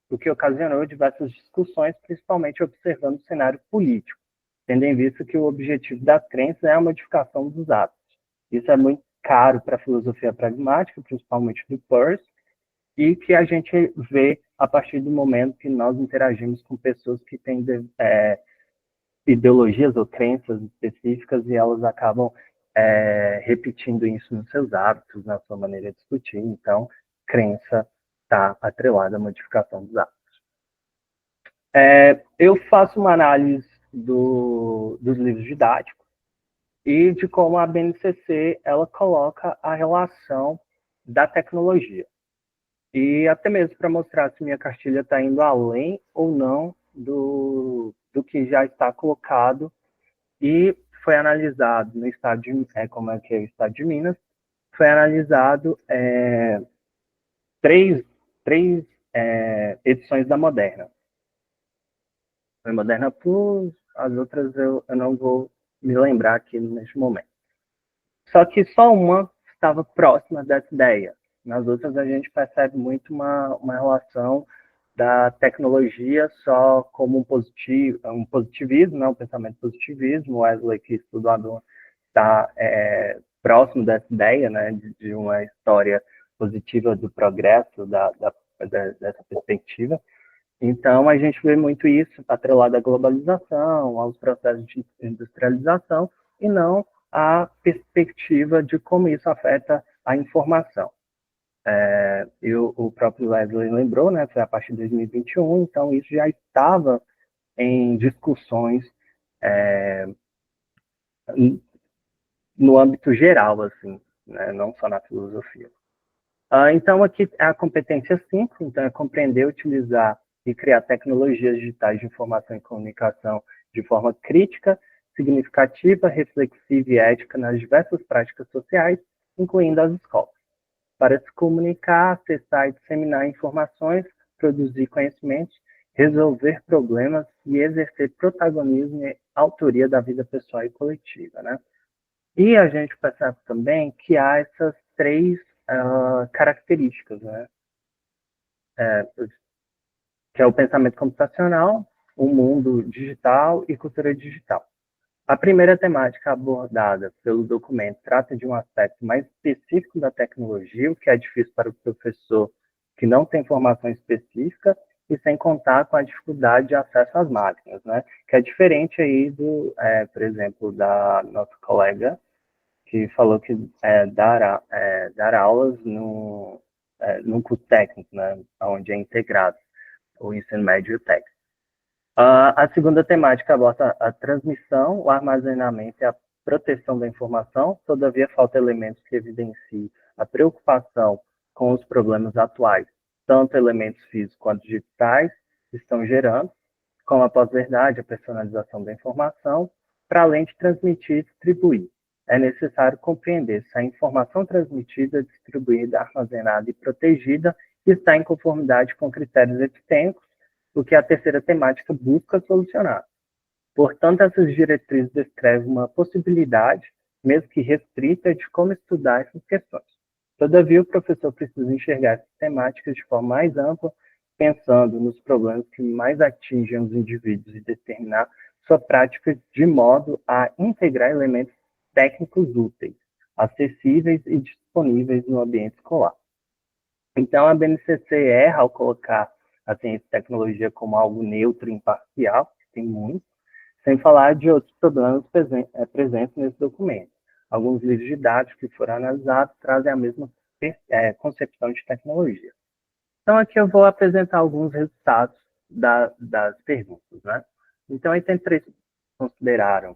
o que ocasionou diversas discussões, principalmente observando o cenário político, tendo em vista que o objetivo das crenças é a modificação dos hábitos. Isso é muito caro para a filosofia pragmática, principalmente do Peirce, e que a gente vê a partir do momento que nós interagimos com pessoas que têm ideologias ou crenças específicas e elas acabam repetindo isso nos seus hábitos, na sua maneira de discutir. Então, crença está atrelada à modificação dos hábitos. Eu faço uma análise dos livros didáticos e de como a BNCC ela coloca a relação da tecnologia. E até mesmo para mostrar se minha cartilha está indo além ou não do que já está colocado, e foi analisado no estado de, como é que é o estado de Minas, foi analisado três edições da Moderna. Foi Moderna Plus, as outras eu não vou me lembrar aqui neste momento. Só que só uma estava próxima dessa ideia. Nas outras a gente percebe muito uma relação da tecnologia só como um positivismo, né, um pensamento positivismo. Wesley, que estudou, está próximo dessa ideia, né, de uma história positiva do progresso, dessa perspectiva. Então, a gente vê muito isso atrelado à globalização, aos processos de industrialização, e não a perspectiva de como isso afeta a informação. O próprio Wesley lembrou, né, foi a partir de 2021, então isso já estava em discussões no âmbito geral, assim, né, não só na filosofia. Então, aqui é a competência 5, então é compreender, utilizar e criar tecnologias digitais de informação e comunicação de forma crítica, significativa, reflexiva e ética nas diversas práticas sociais, incluindo as escolas, para se comunicar, acessar e disseminar informações, produzir conhecimentos, resolver problemas e exercer protagonismo e autoria da vida pessoal e coletiva, né? E a gente percebe também que há essas 3 características, né? Que é o pensamento computacional, o mundo digital e cultura digital. A primeira temática abordada pelo documento trata de um aspecto mais específico da tecnologia, o que é difícil para o professor que não tem formação específica, e sem contar com a dificuldade de acesso às máquinas, né? Que é diferente aí por exemplo, da nossa colega, que falou que dar aulas num curso técnico, né? Onde é integrado o ensino médio e o técnico. A segunda temática aborda a transmissão, o armazenamento e a proteção da informação, todavia falta elementos que evidenciem a preocupação com os problemas atuais, tanto elementos físicos quanto digitais estão gerando, como a pós-verdade, a personalização da informação, para além de transmitir e distribuir. É necessário compreender se a informação transmitida, distribuída, armazenada e protegida está em conformidade com critérios epistêmicos, o que a terceira temática busca solucionar. Portanto, essas diretrizes descrevem uma possibilidade, mesmo que restrita, de como estudar essas questões. Todavia, o professor precisa enxergar essas temáticas de forma mais ampla, pensando nos problemas que mais atingem os indivíduos e determinar sua prática de modo a integrar elementos técnicos úteis, acessíveis e disponíveis no ambiente escolar. Então, a BNCC erra ao colocar a ciência e tecnologia como algo neutro e imparcial, que tem muito, sem falar de outros problemas presentes nesse documento. Alguns livros didáticos que foram analisados trazem a mesma concepção de tecnologia. Então, aqui eu vou apresentar alguns resultados das perguntas, né? Então, aí tem 3 consideraram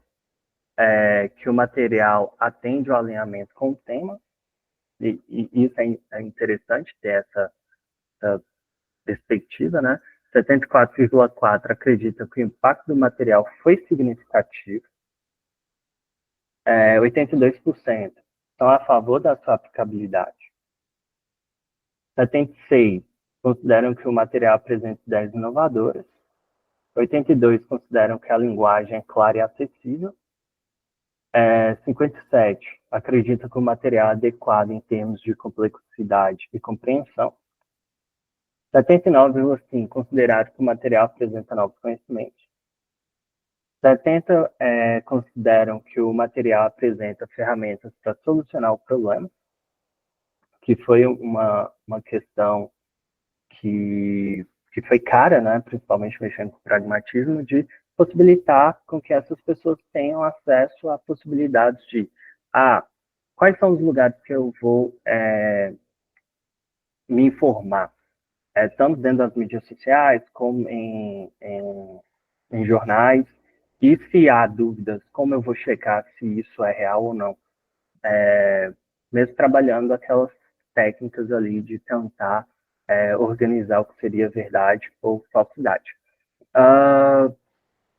que o material atende ao alinhamento com o tema, e isso é interessante ter essa perspectiva, né? 74,4% acredita que o impacto do material foi significativo, 82% estão a favor da sua aplicabilidade, 76% consideram que o material apresenta ideias inovadoras, 82% consideram que a linguagem é clara e acessível, 57% acredita que o material é adequado em termos de complexidade e compreensão, 79,5% consideraram que o material apresenta novos conhecimentos, 70% consideram que o material apresenta ferramentas para solucionar o problema, que foi uma questão que foi cara, né, principalmente mexendo com o pragmatismo, de possibilitar com que essas pessoas tenham acesso a possibilidades de, quais são os lugares que eu vou me informar, tanto dentro das mídias sociais, como em jornais, e se há dúvidas, como eu vou checar se isso é real ou não, mesmo trabalhando aquelas técnicas ali de tentar organizar o que seria verdade ou falsidade.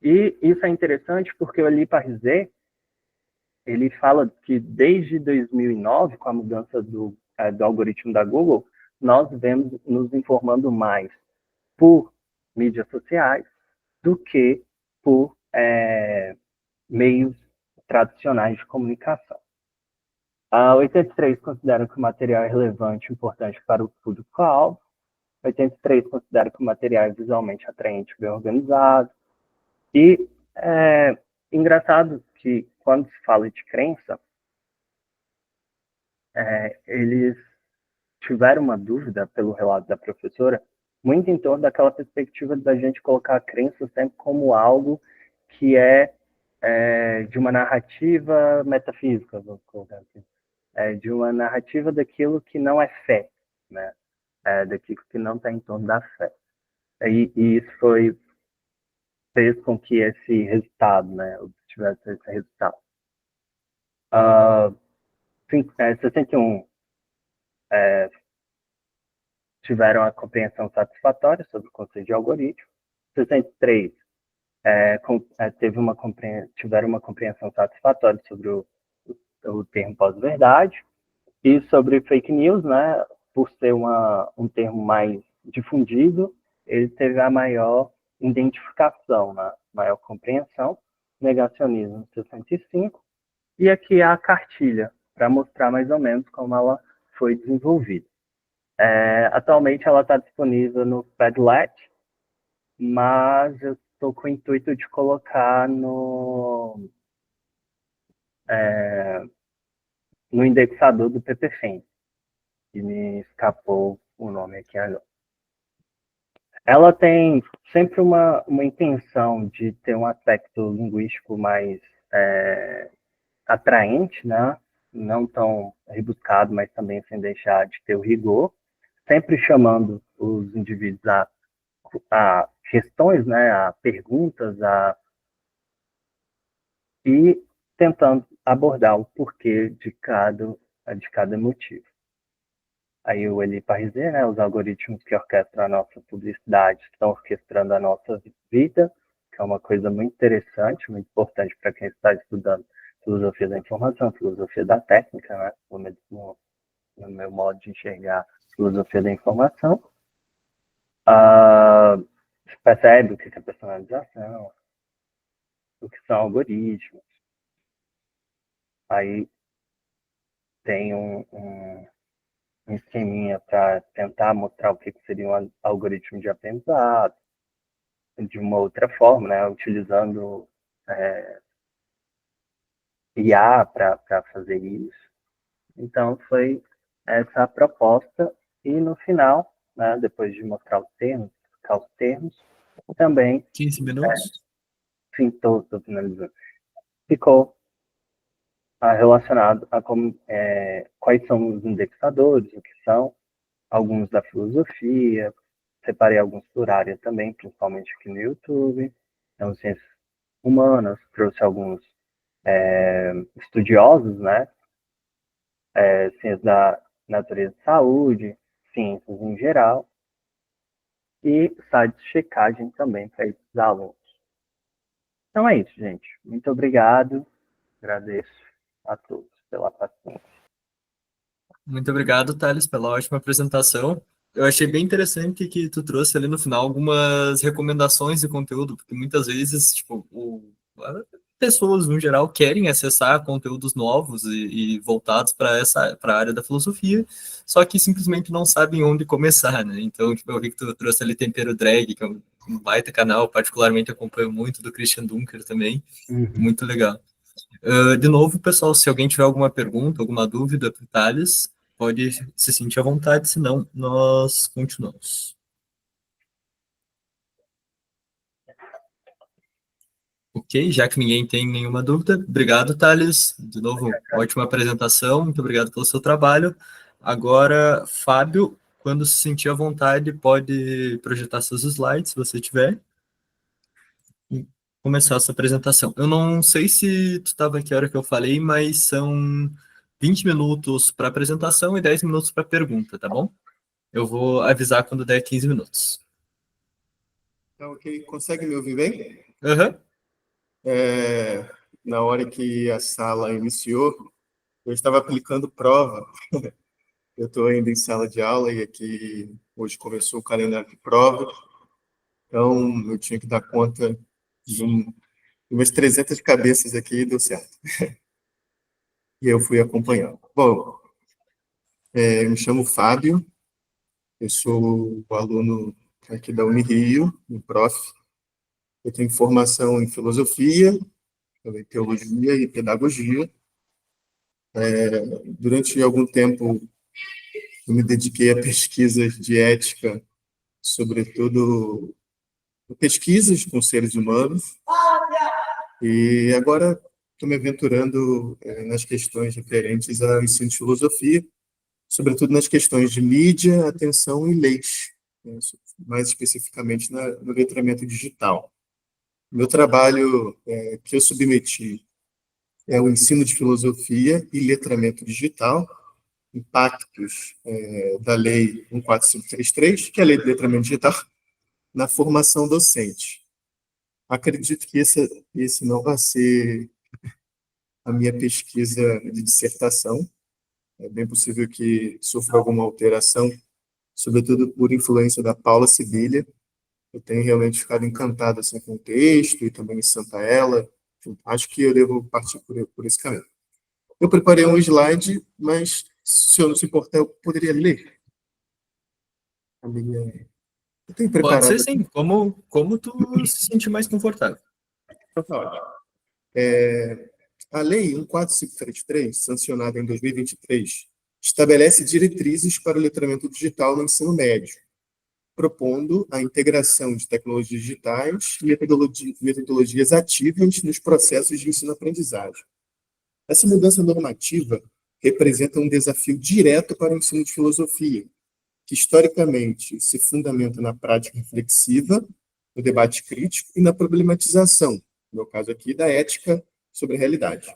E isso é interessante porque o Eli Pariset, ele fala que desde 2009, com a mudança do algoritmo da Google, nós vemos nos informando mais por mídias sociais do que por meios tradicionais de comunicação. 83% consideram que o material é relevante e importante para o público-alvo. 83% consideram que o material é visualmente atraente e bem organizado. E engraçado que, quando se fala de crença, eles tiveram uma dúvida, pelo relato da professora, muito em torno daquela perspectiva da gente colocar a crença sempre como algo que é de uma narrativa metafísica, vamos colocar assim. De uma narrativa daquilo que não é fé, né? Daquilo que não está em torno da fé. E isso fez com que esse resultado, né, tivesse esse resultado. 61 tiveram a compreensão satisfatória sobre o conceito de algoritmo. 63 tiveram uma compreensão satisfatória sobre o termo pós-verdade. E sobre fake news, né, por ser um termo mais difundido, ele teve a maior identificação, né, maior compreensão. Negacionismo, 65. E aqui a cartilha, para mostrar mais ou menos como ela foi desenvolvida. Atualmente ela está disponível no Padlet, mas eu estou com o intuito de colocar no indexador do PPFem, que me escapou o nome aqui agora. Ela tem sempre uma intenção de ter um aspecto linguístico mais atraente, né? Não tão rebuscado, mas também sem deixar de ter o rigor, sempre chamando os indivíduos a questões, né? A perguntas, e tentando abordar o porquê de cada motivo. Aí o Eli Pariset, né, os algoritmos que orquestram a nossa publicidade estão orquestrando a nossa vida, que é uma coisa muito interessante, muito importante para quem está estudando filosofia da informação, filosofia da técnica, né, no meu modo de enxergar filosofia da informação. Você percebe o que é personalização, o que são algoritmos. Aí tem um esqueminha para tentar mostrar o que seria um algoritmo de aprendizado, de uma outra forma, né, utilizando IA para fazer isso. Então, foi essa a proposta, e no final, né, depois de mostrar os termos, explicar os termos, também... 15 minutos? Sim, estou finalizando. Ficou relacionado a quais são os indexadores, o que são, alguns da filosofia, separei alguns por área também, principalmente aqui no YouTube, então ciências humanas, trouxe alguns estudiosos, né? Ciências da natureza e saúde, ciências em geral, e sites de checagem também para esses alunos. Então é isso, gente. Muito obrigado. Agradeço a todos pela paciência. Muito obrigado, Thales, pela ótima apresentação. Eu achei bem interessante que tu trouxe ali no final algumas recomendações de conteúdo, porque muitas vezes, tipo, pessoas no geral querem acessar conteúdos novos e voltados para a área da filosofia, só que simplesmente não sabem onde começar, né? Então, tipo, eu vi que tu trouxe ali Tempero Drag, que é um baita canal, particularmente acompanho muito do Christian Dunker também, muito legal. De novo, pessoal, se alguém tiver alguma pergunta, alguma dúvida para o Thales, pode se sentir à vontade, senão nós continuamos. Ok, já que ninguém tem nenhuma dúvida, obrigado, Thales. De novo, ótima apresentação, muito obrigado pelo seu trabalho. Agora, Fábio, quando se sentir à vontade, pode projetar seus slides, se você tiver, e começar a sua apresentação. Eu não sei se tu estava aqui a hora que eu falei, mas são 20 minutos para apresentação e 10 minutos para pergunta, tá bom? Eu vou avisar quando der 15 minutos. Tá ok, consegue me ouvir bem? Aham. Na hora que a sala iniciou, eu estava aplicando prova. Eu estou ainda em sala de aula e aqui hoje começou o calendário de prova, então eu tinha que dar conta de umas 300 cabeças aqui e deu certo. E eu fui acompanhando. Bom, eu me chamo Fábio, eu sou o aluno aqui da Unirio, no Prof. Eu tenho formação em filosofia, também teologia e pedagogia. Durante algum tempo, eu me dediquei a pesquisas de ética, sobretudo pesquisas com seres humanos, e agora estou me aventurando nas questões referentes ao ensino de filosofia, sobretudo nas questões de mídia, atenção e leis, né, mais especificamente no letramento digital. Meu trabalho que eu submeti é o ensino de filosofia e letramento digital, impactos da Lei 14533, que é a Lei de Letramento Digital, na formação docente. Acredito que esse não vai ser a minha pesquisa de dissertação. É bem possível que sofra alguma alteração, sobretudo por influência da Paula Sibilha. Eu tenho realmente ficado encantado assim, com o texto e também em Santa Ela. Acho que eu devo partir por esse caminho. Eu preparei um slide, mas se eu não se importar, eu poderia ler. Eu tenho Pode preparado ser sim, aqui. como tu se sentir mais confortável. Então, tá ótimo. A Lei 14533, sancionada em 2023, estabelece diretrizes para o letramento digital no ensino médio, propondo a integração de tecnologias digitais e metodologias ativas nos processos de ensino-aprendizagem. Essa mudança normativa representa um desafio direto para o ensino de filosofia, que historicamente se fundamenta na prática reflexiva, no debate crítico e na problematização, no meu caso aqui, da ética sobre a realidade.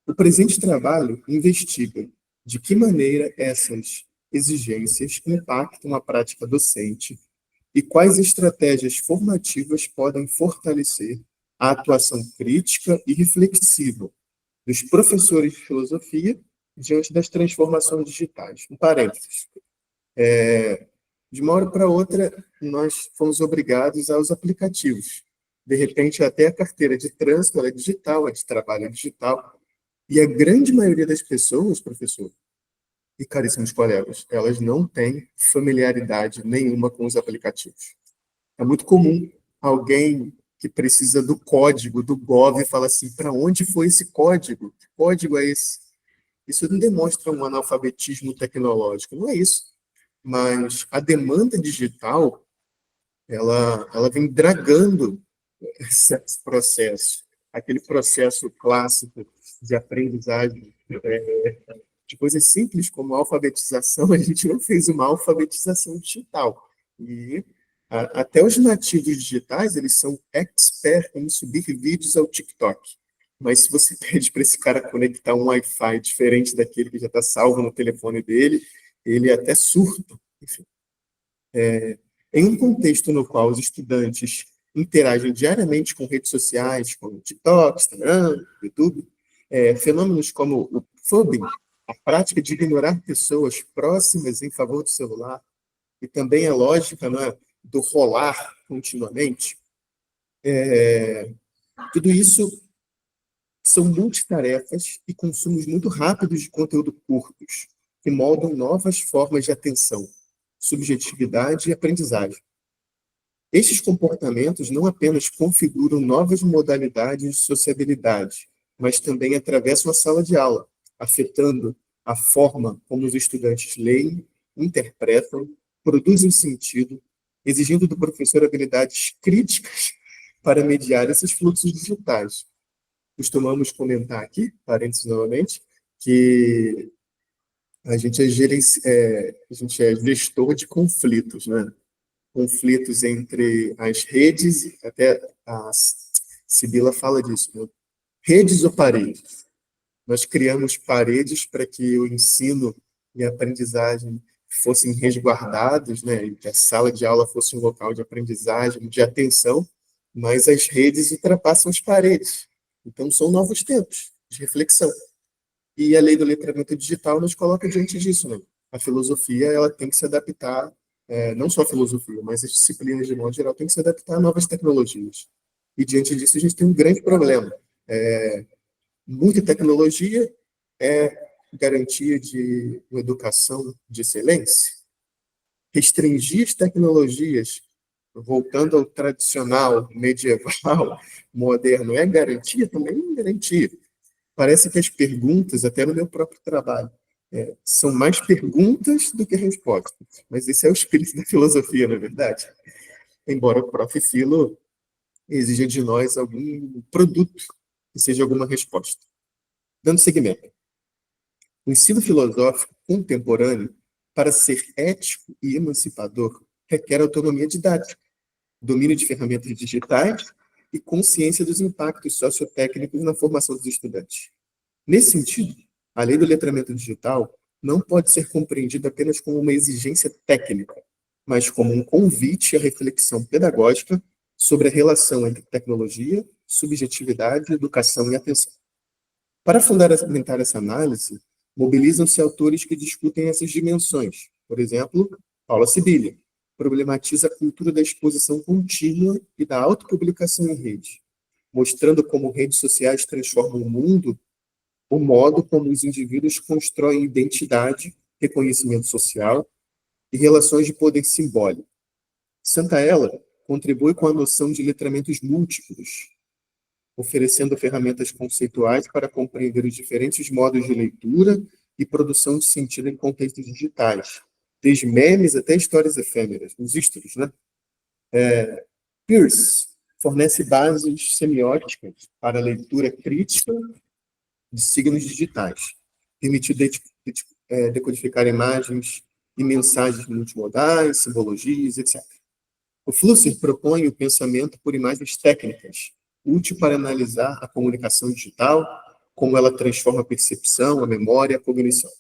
O presente trabalho investiga de que maneira essas exigências impactam a prática docente e quais estratégias formativas podem fortalecer a atuação crítica e reflexiva dos professores de filosofia diante das transformações digitais. Um parênteses. De uma hora para outra, nós fomos obrigados aos aplicativos. De repente, até a carteira de trânsito é digital, a de trabalho é digital. E a grande maioria das pessoas, professor, e caríssimos colegas, elas não têm familiaridade nenhuma com os aplicativos. É muito comum alguém que precisa do código do Gov e fala assim, para onde foi esse código? Que código é esse? Isso não demonstra um analfabetismo tecnológico, não é isso. Mas a demanda digital, ela vem dragando esse processo. Aquele processo clássico de aprendizagem de coisas simples como a alfabetização, a gente não fez uma alfabetização digital. E Até os nativos digitais, eles são expert em subir vídeos ao TikTok. Mas se você pede para esse cara conectar um Wi-Fi diferente daquele que já está salvo no telefone dele, ele até surta. Enfim. Em um contexto no qual os estudantes interagem diariamente com redes sociais, como TikTok, Instagram, YouTube, fenômenos como o phubbing, a prática de ignorar pessoas próximas em favor do celular, e também a lógica, né, do rolar continuamente, tudo isso são multitarefas e consumos muito rápidos de conteúdo curtos, que moldam novas formas de atenção, subjetividade e aprendizagem. Estes comportamentos não apenas configuram novas modalidades de sociabilidade, mas também atravessam a sala de aula, afetando a forma como os estudantes leem, interpretam, produzem sentido, exigindo do professor habilidades críticas para mediar esses fluxos digitais. Costumamos comentar aqui, parênteses novamente, que a gente é gestor de conflitos, né? Conflitos entre as redes, até a Sibila fala disso, né? Redes ou paredes? Nós criamos paredes para que o ensino e a aprendizagem fossem resguardados, né? E que a sala de aula fosse um local de aprendizagem, de atenção, mas as redes ultrapassam as paredes. Então, são novos tempos de reflexão. E a lei do letramento digital nos coloca diante disso, né? A filosofia, ela tem que se adaptar, não só a filosofia, mas as disciplinas de modo geral, tem que se adaptar a novas tecnologias. E diante disso, a gente tem um grande problema. Muita tecnologia é garantia de uma educação de excelência. Restringir as tecnologias, voltando ao tradicional, medieval, moderno, é garantia? Também não é garantia. Parece que as perguntas, até no meu próprio trabalho, são mais perguntas do que respostas. Mas esse é o espírito da filosofia, não é verdade? Embora o Prof. Filo exija de nós algum produto que seja alguma resposta. Dando seguimento. O ensino filosófico contemporâneo, para ser ético e emancipador, requer autonomia didática, domínio de ferramentas digitais e consciência dos impactos sociotécnicos na formação dos estudantes. Nesse sentido, a lei do letramento digital não pode ser compreendida apenas como uma exigência técnica, mas como um convite à reflexão pedagógica sobre a relação entre tecnologia, subjetividade, educação e atenção. Para fundamentar essa análise, mobilizam-se autores que discutem essas dimensões. Por exemplo, Paula Sibilia problematiza a cultura da exposição contínua e da autopublicação em rede, mostrando como redes sociais transformam o mundo, o modo como os indivíduos constroem identidade, reconhecimento social e relações de poder simbólico. Santaella contribui com a noção de letramentos múltiplos, oferecendo ferramentas conceituais para compreender os diferentes modos de leitura e produção de sentido em contextos digitais, desde memes até histórias efêmeras, os istros, né? Peirce fornece bases semióticas para a leitura crítica de signos digitais, permitindo decodificar imagens e mensagens multimodais, simbologias, etc. O Flusser propõe o pensamento por imagens técnicas, útil para analisar a comunicação digital, como ela transforma a percepção, a memória e a cognição.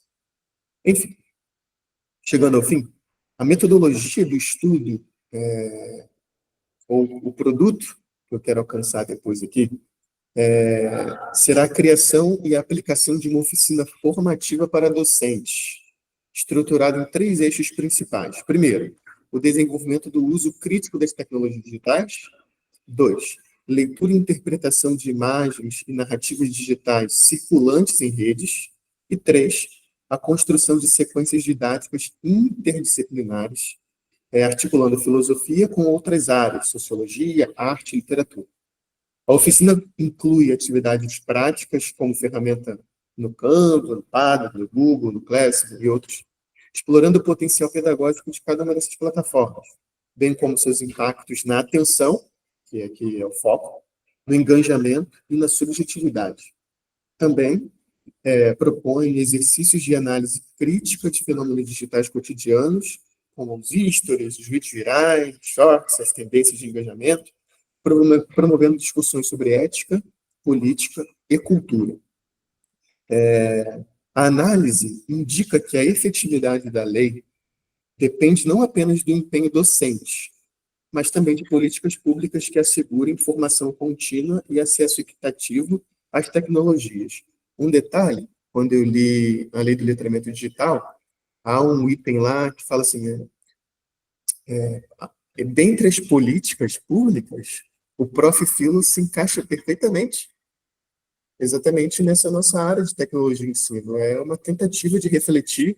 Enfim, chegando ao fim, a metodologia do estudo, ou o produto que eu quero alcançar depois aqui, será a criação e a aplicação de uma oficina formativa para docentes, estruturada em 3 eixos principais. Primeiro, o desenvolvimento do uso crítico das tecnologias digitais. 2, leitura e interpretação de imagens e narrativas digitais circulantes em redes. E 3, a construção de sequências didáticas interdisciplinares, articulando filosofia com outras áreas, sociologia, arte e literatura. A oficina inclui atividades práticas, como ferramenta no Canva, no Padlet, no Google, no Classroom e outros, explorando o potencial pedagógico de cada uma dessas plataformas, bem como seus impactos na atenção, que aqui é o foco, no engajamento e na subjetividade. Também propõe exercícios de análise crítica de fenômenos digitais cotidianos, como os stories, os vídeos virais, shorts, as tendências de engajamento, promovendo discussões sobre ética, política e cultura. A análise indica que a efetividade da lei depende não apenas do empenho docente, mas também de políticas públicas que assegurem formação contínua e acesso equitativo às tecnologias. Um detalhe, quando eu li a Lei do Letramento Digital, há um item lá que fala assim, dentre as políticas públicas, o Prof. Filo se encaixa perfeitamente exatamente nessa nossa área de tecnologia e ensino. É uma tentativa de refletir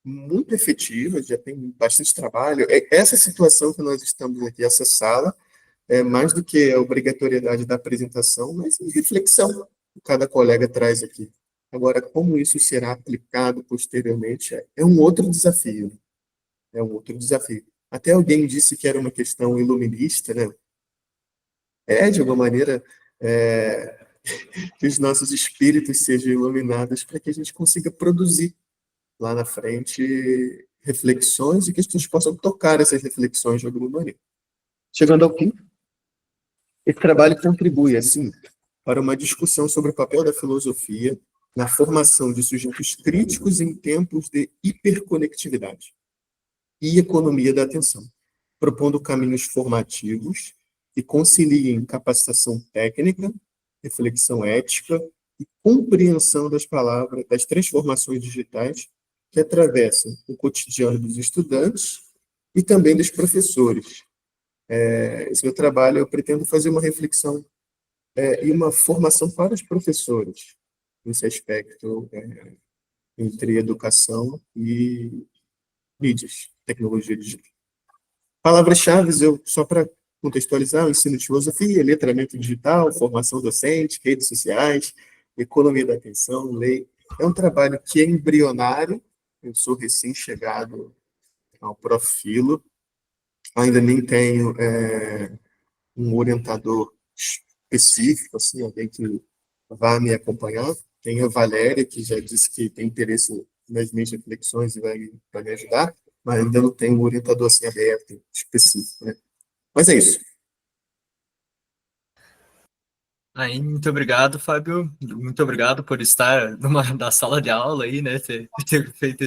muito efetiva, já tem bastante trabalho. Essa situação que nós estamos aqui, essa sala, é mais do que a obrigatoriedade da apresentação, mas reflexão que cada colega traz aqui. Agora, como isso será aplicado posteriormente é um outro desafio. É um outro desafio. Até alguém disse que era uma questão iluminista, né? De alguma maneira, que os nossos espíritos sejam iluminados para que a gente consiga produzir lá na frente reflexões e que as pessoas possam tocar essas reflexões de alguma maneira. Chegando ao fim, esse trabalho contribui, assim, para uma discussão sobre o papel da filosofia na formação de sujeitos críticos em tempos de hiperconectividade e economia da atenção, propondo caminhos formativos que conciliem capacitação técnica, reflexão ética e compreensão das palavras, das transformações digitais que atravessam o cotidiano dos estudantes e também dos professores. Esse meu trabalho, eu pretendo fazer uma reflexão e uma formação para os professores nesse aspecto entre educação e mídias, tecnologia digital. Palavras-chave, só para contextualizar, o ensino de filosofia, letramento digital, formação docente, redes sociais, economia da atenção, lei. É um trabalho que é embrionário, eu sou recém-chegado ao Prof. Filo, ainda nem tenho um orientador específico, assim, alguém que vá me acompanhar. Tem a Valéria, que já disse que tem interesse nas minhas reflexões e vai me ajudar, mas ainda não tenho um orientador assim aberto, específico, né? Mas é isso. Aí, muito obrigado, Fábio. Muito obrigado por estar na sala de aula aí, né? Ter feito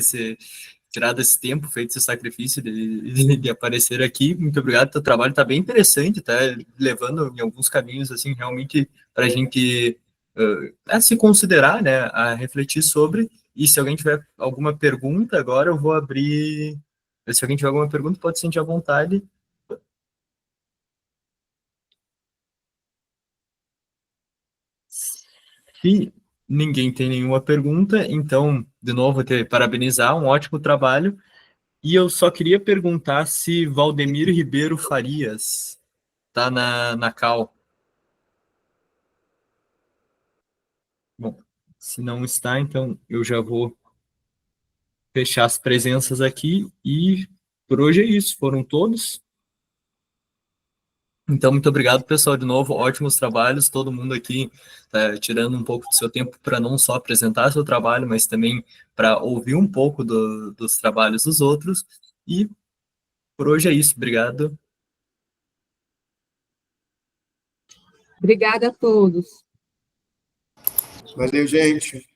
tirado esse tempo, feito esse sacrifício de aparecer aqui. Muito obrigado, teu trabalho está bem interessante, tá levando em alguns caminhos, assim, realmente para a gente se considerar, né? A refletir sobre. E se alguém tiver alguma pergunta, agora eu vou abrir. Se alguém tiver alguma pergunta, pode sentir à vontade. Se ninguém tem nenhuma pergunta, então, de novo, vou te parabenizar, um ótimo trabalho. E eu só queria perguntar se Valdemir Ribeiro Farias está na Cal. Bom, se não está, então eu já vou fechar as presenças aqui. E por hoje é isso, foram todos. Então, muito obrigado, pessoal, de novo, ótimos trabalhos, todo mundo aqui tirando um pouco do seu tempo para não só apresentar seu trabalho, mas também para ouvir um pouco dos trabalhos dos outros. E por hoje é isso, obrigado. Obrigada a todos. Valeu, gente.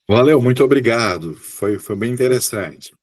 Valeu, muito obrigado. Foi bem interessante.